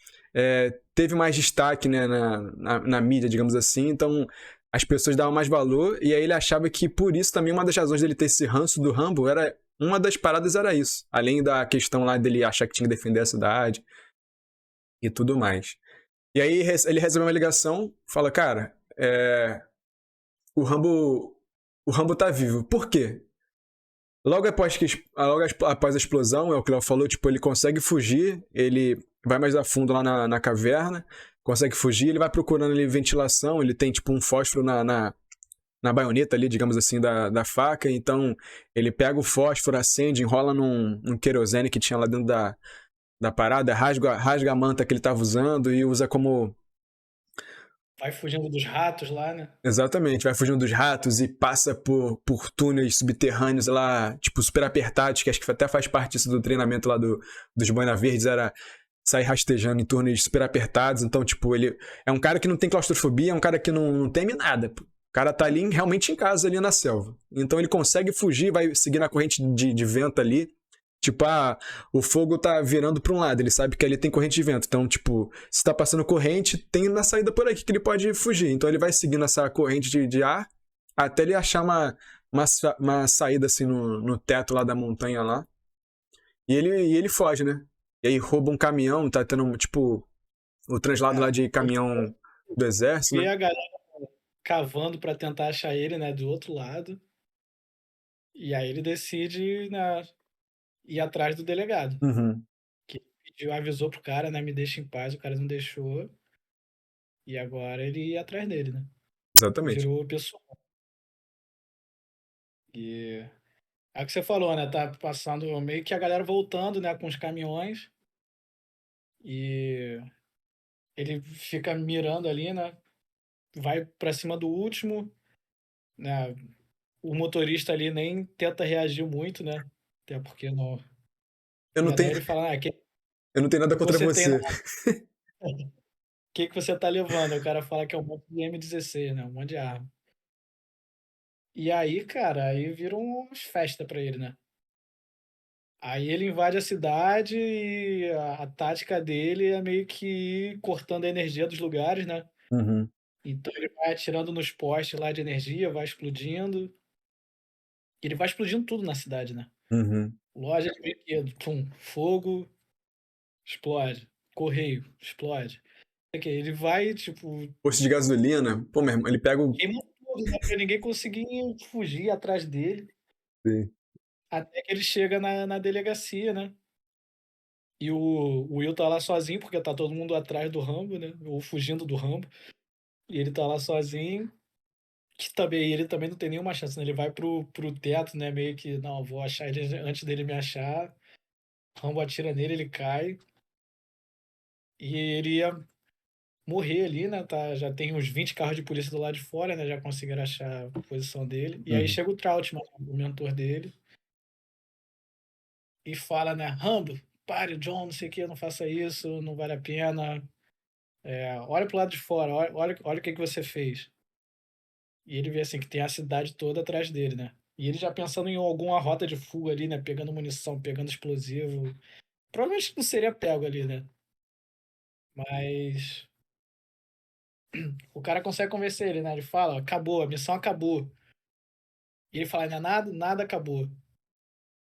teve mais destaque, né, na mídia, digamos assim, então as pessoas davam mais valor, e aí ele achava que por isso também uma das razões dele ter esse ranço do Rambo era. Uma das paradas era isso, além da questão lá dele achar que tinha que defender a cidade e tudo mais. E aí ele recebe uma ligação, fala, cara, o Rambo, o Rambo tá vivo. Por quê? Logo após a explosão, é o que ela falou, tipo, ele consegue fugir, ele vai mais a fundo lá na caverna, consegue fugir, ele vai procurando ali ventilação, ele tem tipo um fósforo na baioneta ali, digamos assim, da faca, então ele pega o fósforo, acende, enrola num querosene que tinha lá dentro da parada, rasga a manta que ele tava usando e usa como. Vai fugindo dos ratos lá, né? Exatamente, vai fugindo dos ratos e passa por túneis subterrâneos lá, tipo, super apertados, que acho que até faz parte disso do treinamento lá dos Boina Verdes, era sair rastejando em túneis super apertados. Então, tipo, ele é um cara que não tem claustrofobia, é um cara que não teme nada. Pô. O cara tá ali realmente em casa, ali na selva. Então ele consegue fugir, vai seguindo a corrente de vento ali. Tipo, o fogo tá virando pra um lado, ele sabe que ali tem corrente de vento. Então, tipo, se tá passando corrente, tem na saída por aqui que ele pode fugir. Então ele vai seguindo essa corrente de ar até ele achar uma saída assim no teto lá da montanha lá. E ele foge, né? E aí rouba um caminhão, tá tendo, tipo, o translado lá É. de caminhão do exército, Vê né? a galera cavando pra tentar achar ele, né, do outro lado. E aí ele decide, né, ir atrás do delegado. Uhum. Que pediu, avisou pro cara, né, me deixa em paz, o cara não deixou. E agora ele ia atrás dele, né? Exatamente. Virou pessoal. E é o que você falou, né? Tá passando meio que a galera voltando, né, com os caminhões. E ele fica mirando ali, né? Vai pra cima do último, né? O motorista ali nem tenta reagir muito, né? Até porque não. Eu não Né, daí tenho, ele fala, o eu não tenho que nada que contra você tem na... você. O que você tá levando? Aí o cara fala que é um monte de M16, né? Um monte de arma. E aí, cara, aí vira umas festa pra ele, né? Aí ele invade a cidade e a tática dele é meio que ir cortando a energia dos lugares, né? Uhum. Então ele vai atirando nos postes lá de energia, vai explodindo. Ele vai explodindo tudo na cidade, né? Uhum. Loja de brinquedo, pum, fogo, explode. Correio, explode. Ele vai, tipo, Posto de gasolina. Pô, meu irmão, ele pega o. queima tudo, né? Pra ninguém conseguir fugir atrás dele. Até que ele chega na delegacia, né? E o Will tá lá sozinho, porque tá todo mundo atrás do Rambo, né? Ou fugindo do Rambo. E ele tá lá sozinho, que também ele também não tem nenhuma chance, né? Ele vai pro teto, né? Meio que, não, vou achar ele antes dele me achar. Rambo atira nele, ele cai. E ele ia morrer ali, né? Tá, já tem uns 20 carros de polícia do lado de fora, né? Já conseguiram achar a posição dele. E aí Uhum. chega o Trautmann, o mentor dele, e fala, né? Rambo, pare, John, não sei o que, não faça isso, não vale a pena. É, olha pro lado de fora, olha o que que você fez. E ele vê assim que tem a cidade toda atrás dele, né? E ele já pensando em alguma rota de fuga ali, né? Pegando munição, pegando explosivo. Provavelmente não seria pego ali, né? Mas o cara consegue convencer ele, né? Ele fala, acabou, a missão acabou. E ele fala, ainda nada acabou.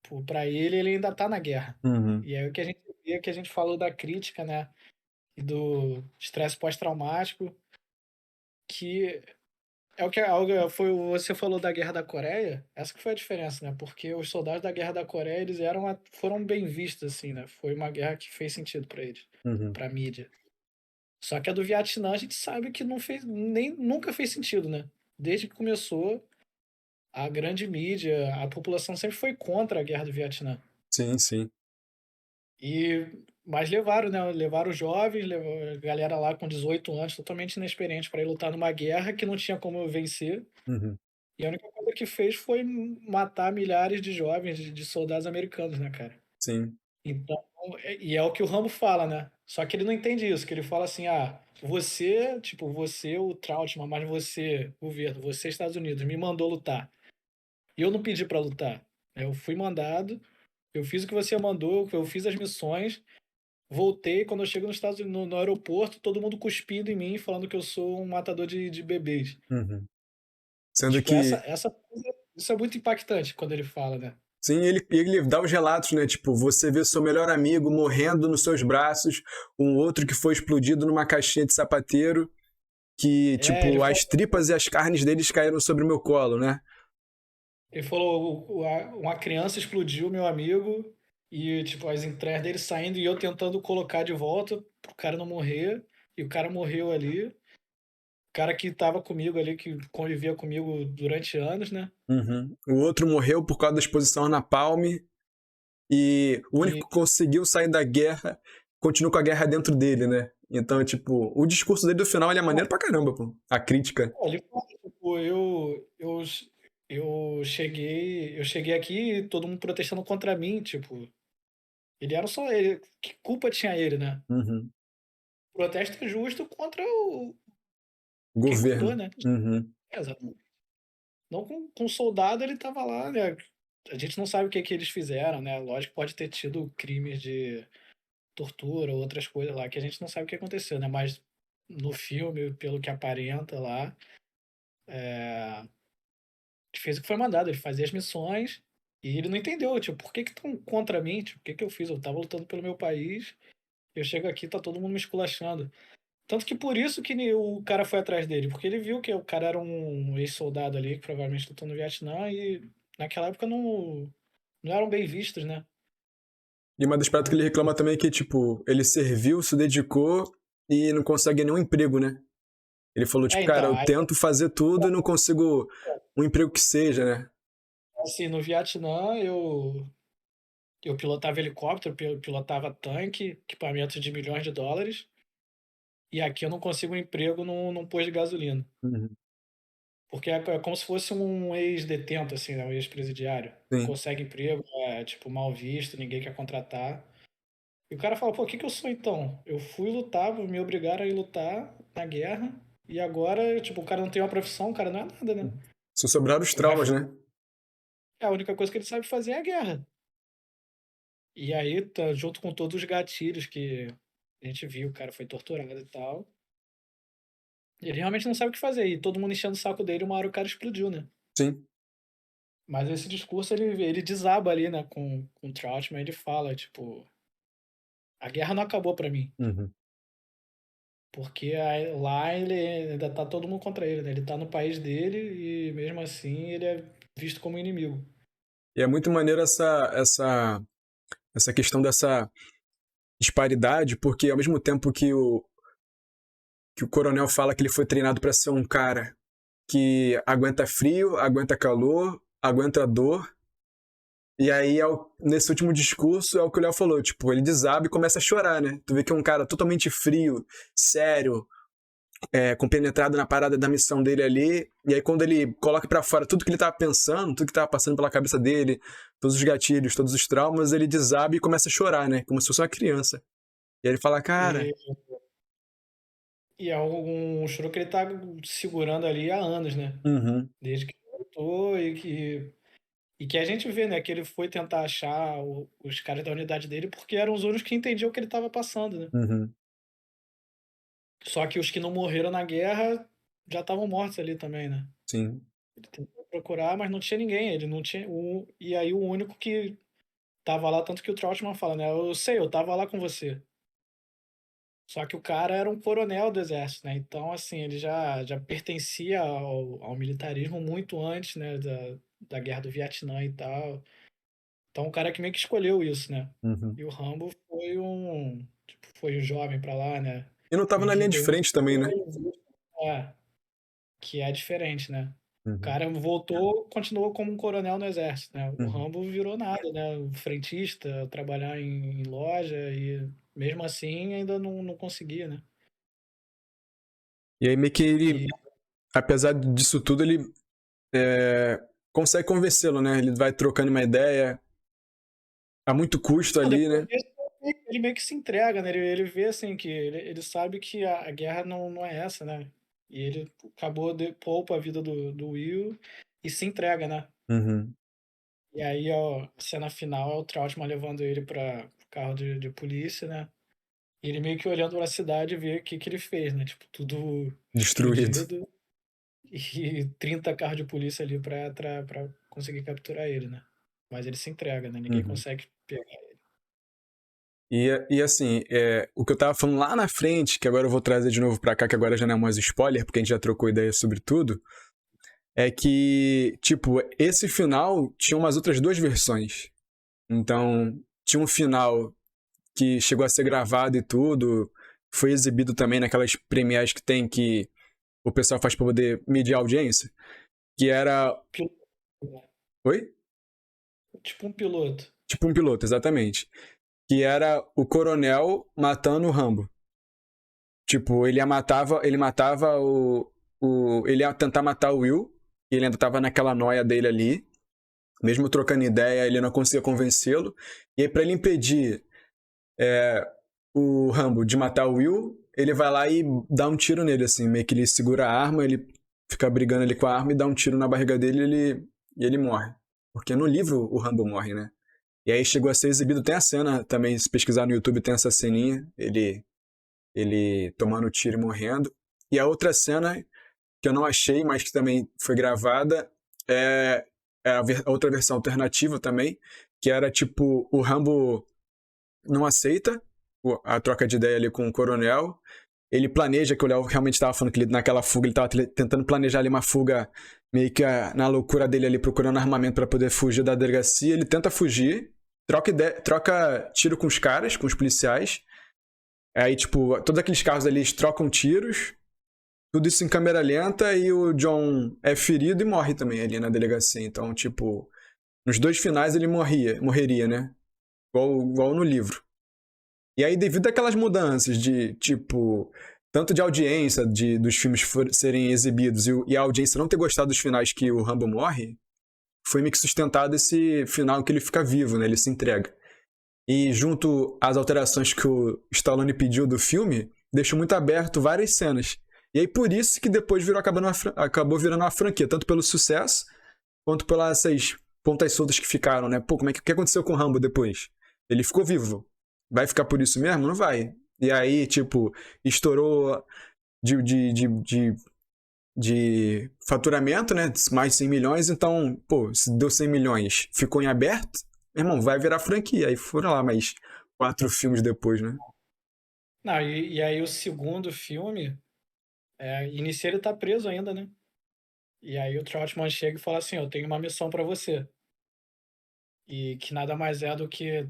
Pô, pra ele ainda tá na guerra. Uhum. E aí o que a gente vê, que a gente falou da crítica, né? E do estresse pós-traumático, que é o que foi, você falou da Guerra da Coreia, essa que foi a diferença, né? Porque os soldados da Guerra da Coreia, eles foram bem vistos, assim, né? Foi uma guerra que fez sentido pra eles, Uhum. pra mídia. Só que a do Vietnã, a gente sabe que não fez, nem, nunca fez sentido, né? Desde que começou, a grande mídia, a população sempre foi contra a Guerra do Vietnã. Sim, sim. E, mas levaram, né? Levaram os jovens, levaram a galera lá com 18 anos, totalmente inexperiente para ir lutar numa guerra que não tinha como vencer. Uhum. E a única coisa que fez foi matar milhares de jovens, de soldados americanos, né, cara? Sim. Então, e é o que o Rambo fala, né? Só que ele não entende isso, que ele fala assim, você, tipo, você, o Trautmann, mas você, governo, você, Estados Unidos, me mandou lutar. E eu não pedi para lutar. Eu fui mandado, eu fiz o que você mandou, eu fiz as missões, voltei, quando eu chego nos Estados Unidos, no aeroporto, todo mundo cuspindo em mim, falando que eu sou um matador de bebês. Uhum. E, Sendo tipo, que. isso é muito impactante quando ele fala, né? Sim, ele dá os relatos, né? Tipo, você vê seu melhor amigo morrendo nos seus braços, um outro que foi explodido numa caixinha de sapateiro, que, É, ele tipo, falou, as tripas e as carnes deles caíram sobre o meu colo, né? ele falou, uma criança explodiu meu amigo e, tipo, as entranhas dele saindo e eu tentando colocar de volta pro cara não morrer. E o cara morreu ali. O cara que tava comigo ali, que convivia comigo durante anos, né? Uhum. O outro morreu por causa da exposição na Palme. e o único E que conseguiu sair da guerra continua com a guerra dentro dele, né? Então, tipo, o discurso dele do final ele é maneiro pra caramba, pô. A crítica. ele fala, tipo, eu cheguei aqui e todo mundo protestando contra mim, tipo, ele era só ele, que culpa tinha ele, né? Uhum. Protesto justo contra o quem mandou, Governo. né? Uhum. Exatamente. Não com soldado ele tava lá, né? A gente não sabe o que que eles fizeram, né? Lógico que pode ter tido crimes de tortura ou outras coisas lá que a gente não sabe o que aconteceu, né? Mas no filme, pelo que aparenta lá, ele fez o que foi mandado, ele fazia as missões e ele não entendeu, tipo, por que que estão contra mim? Tipo, o que que eu fiz? Eu tava lutando pelo meu país, eu chego aqui, tá todo mundo me esculachando. Tanto que por isso que o cara foi atrás dele, porque ele viu que o cara era um ex-soldado ali, que provavelmente lutou no Vietnã, e naquela época não eram bem vistos, né? E uma das paradas que ele reclama também é que, tipo, ele serviu, se dedicou e não consegue nenhum emprego, né? Ele falou, tipo, cara, Então, eu aí, tento fazer tudo e não consigo um emprego que seja, né? assim, no Vietnã eu pilotava helicóptero, pilotava tanque, equipamentos de milhões de dólares, e aqui eu não consigo um emprego num posto de gasolina. Uhum. Porque é como se fosse um ex-detento, assim, né? Um ex-presidiário. Não Sim. consegue emprego, é, tipo, mal visto, ninguém quer contratar. E o cara fala, pô, o que que eu sou então? Eu fui lutar, me obrigaram a ir lutar na guerra, e agora, tipo, o cara não tem uma profissão, o cara não é nada, né? Só sobraram os Vai, traumas, né? a única coisa que ele sabe fazer é a guerra. E aí, tá, junto com todos os gatilhos que a gente viu, o cara foi torturado e tal. Ele realmente não sabe o que fazer. E todo mundo enchendo o saco dele, uma hora o cara explodiu, né? Sim. Mas esse discurso, ele desaba ali, né, com o Trautmann, ele fala, tipo, a guerra não acabou pra mim. Uhum. Porque lá ele ainda tá todo mundo contra ele, né? Ele tá no país dele e mesmo assim ele é visto como inimigo. E é muito maneiro essa questão dessa disparidade, porque ao mesmo tempo que o coronel fala que ele foi treinado para ser um cara que aguenta frio, aguenta calor, aguenta dor. E aí, nesse último discurso, é o que o Léo falou, tipo, ele desaba e começa a chorar, né? Tu vê que é um cara totalmente frio, sério, compenetrado na parada da missão dele ali, e aí quando ele coloca pra fora tudo que ele tava pensando, tudo que tava passando pela cabeça dele, todos os gatilhos, todos os traumas, ele desaba e começa a chorar, né? Como se fosse uma criança. E aí ele fala, cara... E, e é um choro que ele tá segurando ali há anos, né? Uhum, Desde que ele voltou e que a gente vê, né, que ele foi tentar achar os caras da unidade dele porque eram os únicos que entendiam o que ele estava passando, né? uhum, Só que os que não morreram na guerra já estavam mortos ali também, né? sim. Ele tentou procurar, mas não tinha ninguém. Ele não tinha. E aí o único que tava lá, tanto que o Trautmann fala, né? Eu sei, eu tava lá com você. Só que o cara era um coronel do exército, né? Então, assim, ele já pertencia ao militarismo muito antes, né? Da guerra do Vietnã e tal. Então, o cara que meio que escolheu isso, né? Uhum. E o Rambo foi tipo, foi um jovem pra lá, né? E não tava na linha Ninguém de deu um. frente também, né? É, que é diferente, né? O Uhum, cara voltou, continuou como um coronel no exército, né? O uhum. Rambo virou nada, né? Frentista, trabalhar em loja e mesmo assim ainda não conseguia, né? E aí meio que ele, E apesar disso tudo, ele consegue convencê-lo, né? Ele vai trocando uma ideia a muito custo não, ali, depois né? disso ele meio que se entrega, né? Ele vê assim que ele sabe que a guerra não é essa, né? E ele acabou poupa a vida do Will e se entrega, né? Uhum, E aí, ó, a cena final é o Trautmann levando ele para carro de polícia, né? E ele meio que olhando pra cidade e vê o que que ele fez, né? Tipo, tudo destruído. explodido e 30 carros de polícia ali pra conseguir capturar ele, né? Mas ele se entrega, né? Ninguém Uhum. consegue pegar. E assim, o que eu tava falando lá na frente, que agora eu vou trazer de novo pra cá, que agora já não é mais spoiler, porque a gente já trocou ideia sobre tudo, é que, tipo, esse final tinha umas outras duas versões. Então, tinha um final que chegou a ser gravado e tudo, foi exibido também naquelas premiais que tem que o pessoal faz pra poder medir a audiência, que era... Piloto, né? Oi? Tipo um piloto. Tipo um piloto, exatamente. Que era o coronel matando o Rambo. Tipo, ele matava ele ia tentar matar o Will, e ele ainda tava naquela noia dele ali. Mesmo trocando ideia, ele não conseguia convencê-lo. E aí, pra ele impedir o Rambo de matar o Will, ele vai lá e dá um tiro nele, assim. Meio que ele segura a arma, ele fica brigando ali com a arma e dá um tiro na barriga dele e ele morre. Porque no livro o Rambo morre, né? E aí chegou a ser exibido, tem a cena também, se pesquisar no YouTube tem essa ceninha, ele tomando tiro e morrendo. E a outra cena que eu não achei, mas que também foi gravada, é a outra versão alternativa também, que era tipo, o Rambo não aceita a troca de ideia ali com o coronel, ele planeja, que o Léo realmente estava falando que ele, naquela fuga, ele estava tentando planejar ali uma fuga meio que na loucura dele ali, procurando armamento para poder fugir da delegacia, ele tenta fugir, troca tiro com os caras, com os policiais, aí tipo, todos aqueles carros ali, eles trocam tiros, tudo isso em câmera lenta e o John é ferido e morre também ali na delegacia. Então, tipo, nos dois finais ele morreria, né? Igual no livro. E aí, devido àquelas mudanças de, tipo, tanto de audiência dos filmes serem exibidos e a audiência não ter gostado dos finais que o Rambo morre, foi meio que sustentado esse final que ele fica vivo, né? Ele se entrega. E junto às alterações que o Stallone pediu do filme, deixou muito aberto várias cenas. E aí por isso que depois acabou virando uma franquia, tanto pelo sucesso, quanto pelas essas pontas soltas que ficaram, né? Pô, o que aconteceu com o Rambo depois? Ele ficou vivo. Vai ficar por isso mesmo? Não vai. E aí, tipo, estourou de faturamento, né? Mais de 100 milhões, então, pô, se deu 100 milhões, ficou em aberto, meu irmão, vai virar franquia. Aí foram lá mais 4 filmes depois, né? Não, e aí o segundo filme, inicia ele tá preso ainda, né? E aí o Trautmann chega e fala assim, eu tenho uma missão pra você. E que nada mais é do que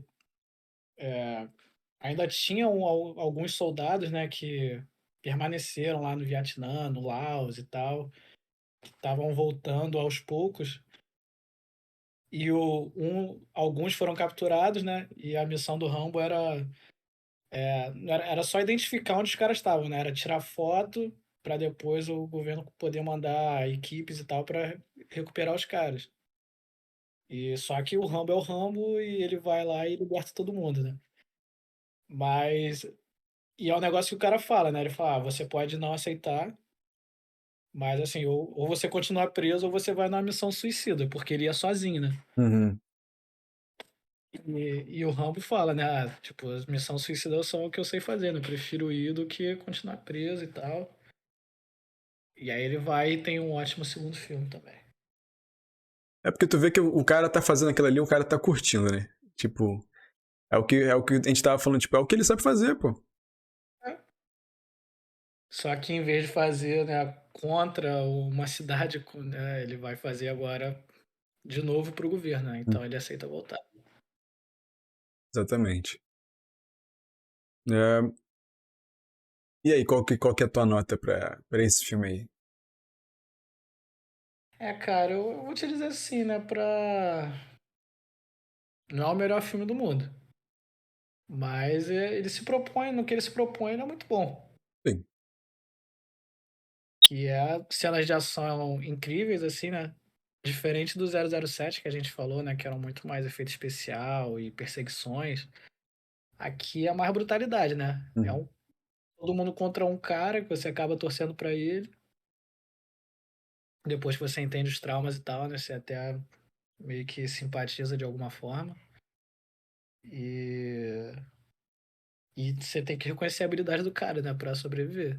ainda tinham alguns soldados, né, que permaneceram lá no Vietnã, no Laos e tal, que estavam voltando aos poucos. E alguns foram capturados, né? E a missão do Rambo era só identificar onde os caras estavam, né? Era tirar foto para depois o governo poder mandar equipes e tal para recuperar os caras. E só que o Rambo é o Rambo e ele vai lá e liberta todo mundo, né? Mas e é um negócio que o cara fala, né? Ele fala, você pode não aceitar, mas assim, ou você continua preso ou você vai numa missão suicida, porque ele ia sozinho, né? Uhum. E o Rambo fala, né? Ah, tipo, as missões suicidas são o que eu sei fazer, né? Eu prefiro ir do que continuar preso e tal. E aí ele vai e tem um ótimo segundo filme também. É porque tu vê que o cara tá fazendo aquilo ali, o cara tá curtindo, né? Tipo, é o que a gente tava falando, tipo, é o que ele sabe fazer, pô. É. Só que em vez de fazer, né, contra uma cidade, né, ele vai fazer agora de novo pro governo, né? Então ele aceita voltar. Exatamente. É, e aí, qual que é a tua nota pra esse filme aí? Cara, eu vou te dizer assim, né, Não é o melhor filme do mundo, mas ele se propõe, no que ele se propõe, ele é muito bom. Sim. Que é cenas de ação incríveis, assim, né? Diferente do 007 que a gente falou, né? Que eram muito mais efeito especial e perseguições. Aqui é mais brutalidade, né? Uhum. Todo mundo contra um cara que você acaba torcendo pra ele. Depois que você entende os traumas e tal, né? Você até meio que simpatiza de alguma forma. E, e você tem que reconhecer a habilidade do cara, né? Pra sobreviver.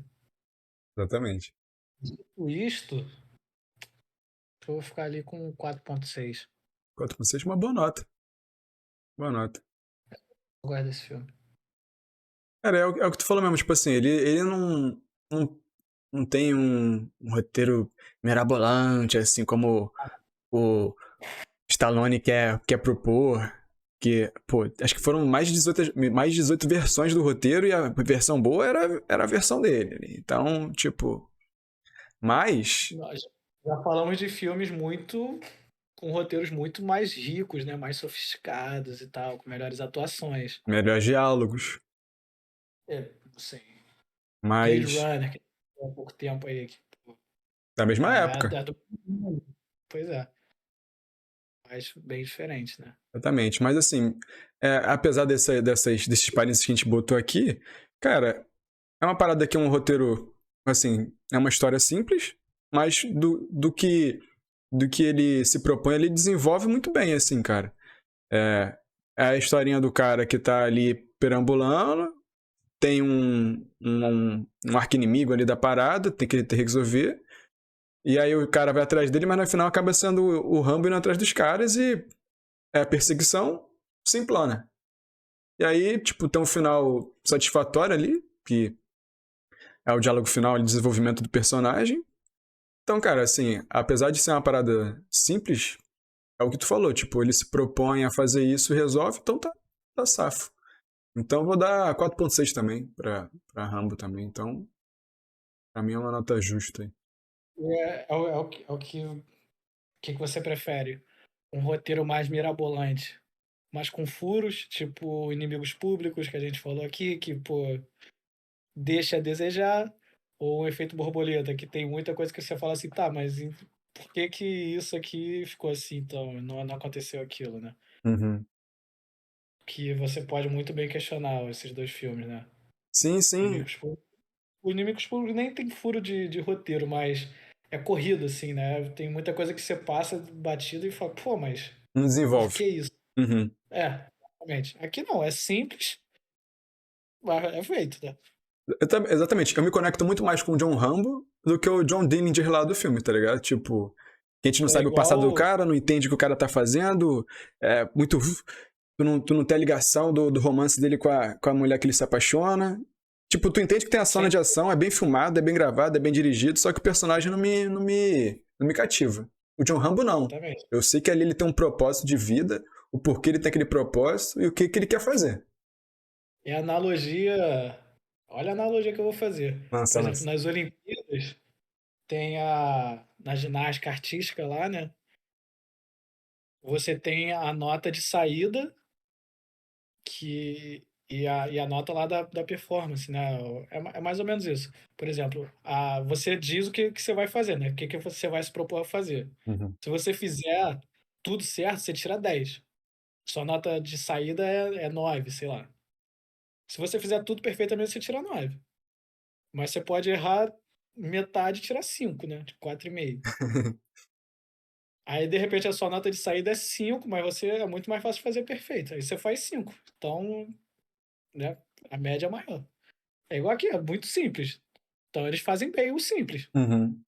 Exatamente. O isto, eu vou ficar ali com 4,6. 4,6 é uma boa nota. Boa nota. Eu gosto desse filme. Cara, é o que tu falou mesmo, tipo assim, ele não, não tem um roteiro mirabolante, assim, como o Stallone quer propor. Que, pô, acho que foram mais de 18 versões do roteiro e a versão boa era a versão dele. Então, tipo. Mas. Nós já falamos de filmes muito com roteiros muito mais ricos, né? Mais sofisticados e tal, com melhores atuações. Melhores diálogos, É, assim, Blade mas Runner, que há pouco tempo aí, que da mesma é época. pois é, mas bem diferente, né? Exatamente. Mas assim, apesar desses parênteses que a gente botou aqui, cara, é uma parada que é um roteiro, assim, é uma história simples, mas do que ele se propõe, ele desenvolve muito bem, assim, cara. É a historinha do cara que tá ali perambulando, tem um arqui-inimigo ali da parada, tem que ele ter que resolver, e aí o cara vai atrás dele, mas no final acaba sendo o Rambo indo atrás dos caras e é a perseguição simplona. E aí, tipo, tem um final satisfatório ali, que é o diálogo final e desenvolvimento do personagem. Então, cara, assim, apesar de ser uma parada simples, é o que tu falou, tipo, ele se propõe a fazer isso, resolve, então tá safo. Então eu vou dar 4,6 também pra Rambo também. Então, pra mim é uma nota justa aí. O que que você prefere? Um roteiro mais mirabolante, mas com furos, tipo Inimigos Públicos, que a gente falou aqui, que, pô, deixa a desejar, ou o efeito borboleta, que tem muita coisa que você fala assim, tá, mas por que que isso aqui ficou assim, então, não aconteceu aquilo, né? Uhum. Que você pode muito bem questionar esses dois filmes, né? Sim, sim, Inimigos Públicos. O Inimigos Públicos nem tem furo de roteiro, mas é corrido, assim, né? Tem muita coisa que você passa batido e fala, pô, mas não por desenvolve. que isso? Uhum. Exatamente. Aqui não, é simples, mas é feito, né? Exatamente, eu me conecto muito mais com o John Rambo do que o John Dillinger lá do filme, tá ligado? Tipo, a gente não É sabe o passado do igual. cara, não entende o que o cara tá fazendo, é muito. Tu não tem a ligação do romance dele com a mulher que ele se apaixona. Tipo, tu entende que tem a cena Sim, de ação, é bem filmado, é bem gravado, é bem dirigido, só que o personagem não me cativa. O John Rambo não. exatamente. Eu sei que ali ele tem um propósito de vida, o porquê ele tem aquele propósito e o que ele quer fazer. É analogia. Olha a analogia que eu vou fazer. Por Lança, exemplo, lança. nas Olimpíadas, tem na ginástica artística lá, né? Você tem a nota de saída e a nota lá da performance, né? É mais ou menos isso. Por exemplo, você diz o que você vai fazer, né? O que você vai se propor a fazer. Uhum. Se você fizer tudo certo, você tira 10. Sua nota de saída é 9, sei lá. Se você fizer tudo perfeitamente, você tira 9. Mas você pode errar metade e tirar 5, né? Tipo 4,5. Aí, de repente, a sua nota de saída é 5, mas você é muito mais fácil de fazer perfeito. Aí você faz 5. Então, né? A média é maior. É igual aqui, é muito simples. Então, eles fazem bem o simples. Uhum.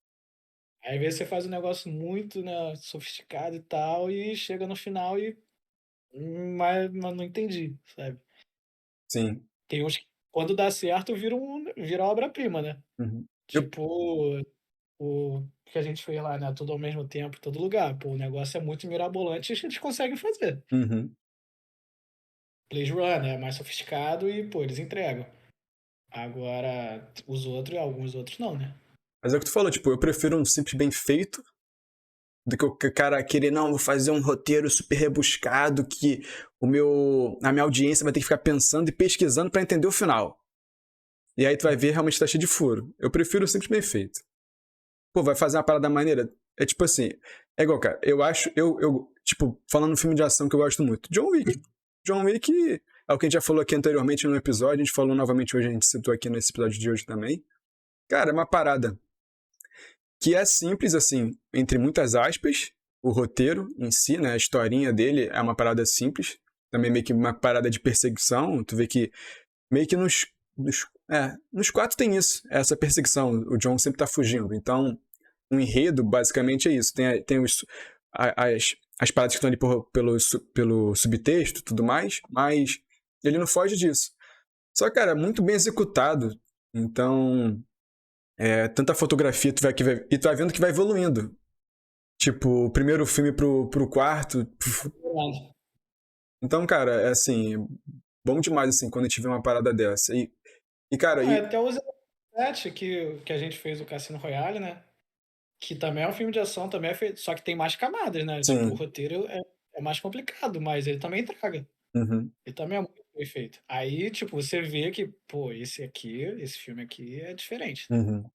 Aí, às vezes, você faz um negócio muito, né, sofisticado e tal, e chega no final e. Mas não entendi, sabe? Sim. Tem uns que, quando dá certo, vira obra-prima, né? Uhum. Eu, Tipo, o que a gente fez lá, né? Tudo ao mesmo tempo, em todo lugar. Pô, o negócio é muito mirabolante e eles conseguem fazer. uhum. Blaze Runner é mais sofisticado e, pô, eles entregam. Agora, alguns outros não, né? Mas é o que tu falou, tipo, eu prefiro um simples bem feito do que o cara querer, não, vou fazer um roteiro super rebuscado que a minha audiência vai ter que ficar pensando e pesquisando pra entender o final. E aí tu vai ver realmente tá cheio de furo. Eu prefiro o simples bem feito. Pô, vai fazer uma parada maneira? É tipo assim, é igual, cara, eu acho, tipo, falando no filme de ação que eu gosto muito, John Wick. John Wick é o que a gente já falou aqui anteriormente no episódio, a gente falou novamente hoje, a gente citou aqui nesse episódio de hoje também. Cara, é uma parada que é simples, assim, entre muitas aspas, o roteiro em si, né, a historinha dele é uma parada simples, também meio que uma parada de perseguição, tu vê que meio que nos quatro tem isso, essa perseguição, o John sempre tá fugindo, então um enredo basicamente é isso, tem as paradas que estão ali pelo subtexto e tudo mais, mas ele não foge disso. Só que, cara, é muito bem executado, então tanta fotografia e tu vai vendo que vai evoluindo. Tipo, o primeiro filme pro quarto. Então, cara, é assim, bom demais, assim, quando a gente vê uma parada dessa. E cara, Não, é até o 07 que a gente fez o Cassino Royale, né? Que também é um filme de ação, também é feito. Só que tem mais camadas, né? Tipo, o Sim. roteiro é mais complicado, mas ele também entrega. Uhum. Ele também é muito bem feito. Aí, tipo, você vê que, pô, esse filme aqui é diferente, né? Uhum.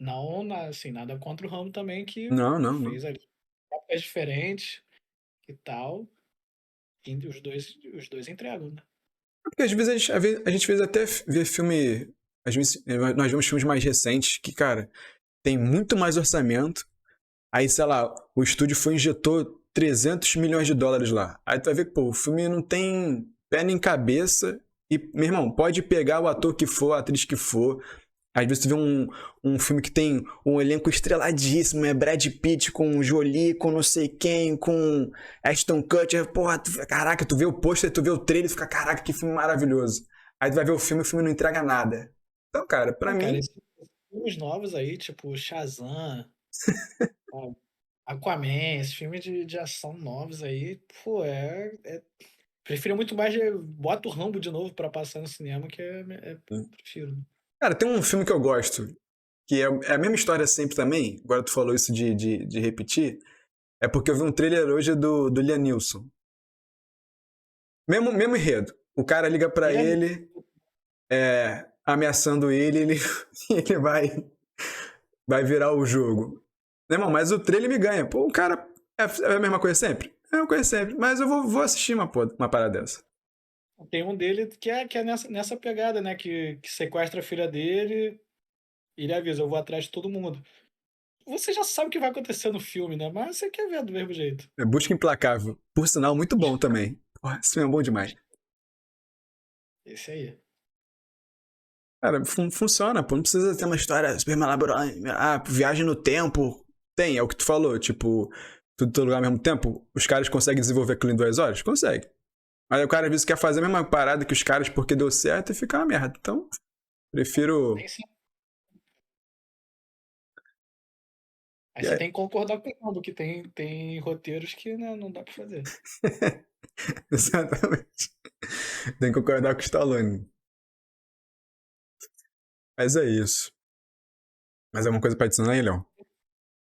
Não, assim, nada contra o Rambo também, que Não, não, não. fez ali papéis diferentes e tal. E os dois entregam, né? Porque às vezes fez até ver filme. Às vezes, nós vemos filmes mais recentes que, cara, tem muito mais orçamento. Aí, sei lá, o estúdio injetou 300 milhões de dólares lá. Aí tu vai ver que, pô, o filme não tem pé nem cabeça. E, meu irmão, pode pegar o ator que for, a atriz que for. Às vezes tu vê um filme que tem um elenco estreladíssimo, é Brad Pitt com Jolie, com não sei quem, com Ashton Kutcher, porra, caraca, tu vê o pôster, tu vê o trailer e fica, caraca, que filme maravilhoso. Aí tu vai ver o filme não entrega nada. Então, cara, pra Não, cara, mim, esses filmes novos aí, tipo Shazam, sabe? Aquaman, esses filmes de ação novos aí, pô, prefiro muito mais. Bota o Rambo de novo pra passar no cinema, que prefiro. cara, tem um filme que eu gosto, que é a mesma história sempre também, agora tu falou isso de repetir, é porque eu vi um trailer hoje do Liam Neeson. Mesmo enredo. O cara liga pra Ele é. ele, ameaçando ele ele vai virar o jogo. Né, irmão, mas o trailer me ganha. Pô, o cara é a mesma coisa sempre? É a mesma coisa sempre. Mas eu vou assistir uma parada dessa. Tem um dele que é nessa pegada, né? Que sequestra a filha dele e ele avisa, eu vou atrás de todo mundo. Você já sabe o que vai acontecer no filme, né? Mas você quer ver do mesmo jeito. É Busca Implacável. Por sinal, muito bom também. Porra, esse filme é bom demais. Esse aí. Cara, funciona, pô. Não precisa ter uma história super elaborada. Ah, viagem no tempo. Tem, é o que tu falou. Tipo, tudo em todo lugar ao mesmo tempo. Os caras conseguem desenvolver aquilo em 2 horas? Consegue. Aí o cara às vezes quer fazer a mesma parada que os caras porque deu certo e fica uma merda. Então, prefiro. Nem sim. Aí E você aí- tem que concordar com o Rambo, que tem roteiros que, né, não dá pra fazer. Exatamente. Tem que concordar com o Stallone. Mas é isso. Mais alguma coisa pra adicionar aí, Léo?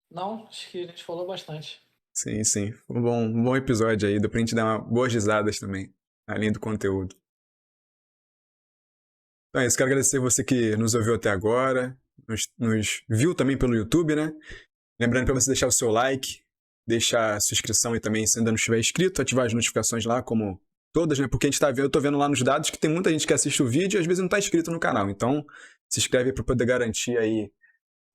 Não, acho que a gente falou bastante. Sim, sim. Um bom episódio aí. Deu pra gente dar boas risadas também. Além do conteúdo. Então é isso. Quero agradecer você que nos ouviu até agora. Nos viu também pelo YouTube, né? Lembrando para você deixar o seu like, deixar a sua inscrição aí também, se ainda não estiver inscrito, ativar as notificações lá, como todas, né? Porque a gente tá vendo, eu tô vendo lá nos dados que tem muita gente que assiste o vídeo e às vezes não tá inscrito no canal. Então, se inscreve para poder garantir aí.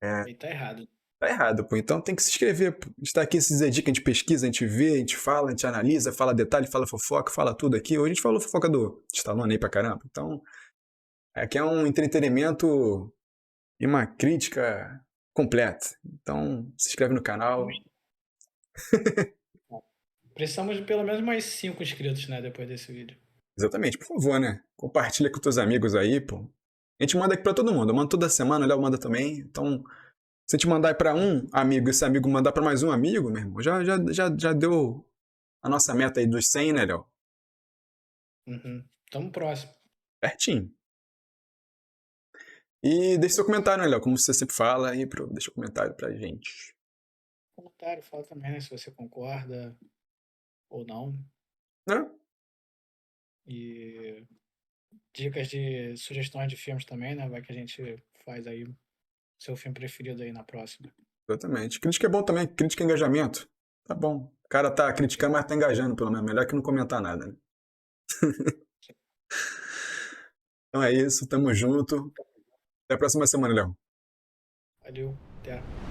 Aí tá errado. Tá errado, pô. Então tem que se inscrever, pô. A gente tá aqui, se dedica, a gente pesquisa, a gente vê, a gente fala, a gente analisa, fala detalhe, fala fofoca, fala tudo aqui. Hoje a gente falou fofoca do Stallone aí pra caramba. Então, aqui é um entretenimento e uma crítica completa. Então, se inscreve no canal. Precisamos de pelo menos mais 5 inscritos, né, depois desse vídeo. Exatamente, por favor, né? Compartilha com teus amigos aí, pô. A gente manda aqui pra todo mundo. Eu mando toda semana, o Léo manda também. Então, se a gente mandar pra um amigo e esse amigo mandar pra mais um amigo, meu irmão, já deu a nossa meta aí dos 100, né, Léo? Uhum. Tamo próximo. Pertinho. E deixa seu comentário, né, Léo? Como você sempre fala aí, deixa o comentário pra gente. Comentário, fala também, né, se você concorda ou não. Né? E dicas de sugestões de filmes também, né? Vai que a gente faz aí o seu filme preferido aí na próxima. Exatamente. Crítica é bom também, crítica e engajamento. Tá bom. O cara tá criticando, mas tá engajando, pelo menos. Melhor que não comentar nada, né? Então é isso, tamo junto. Até a próxima semana, Léo. Valeu, até.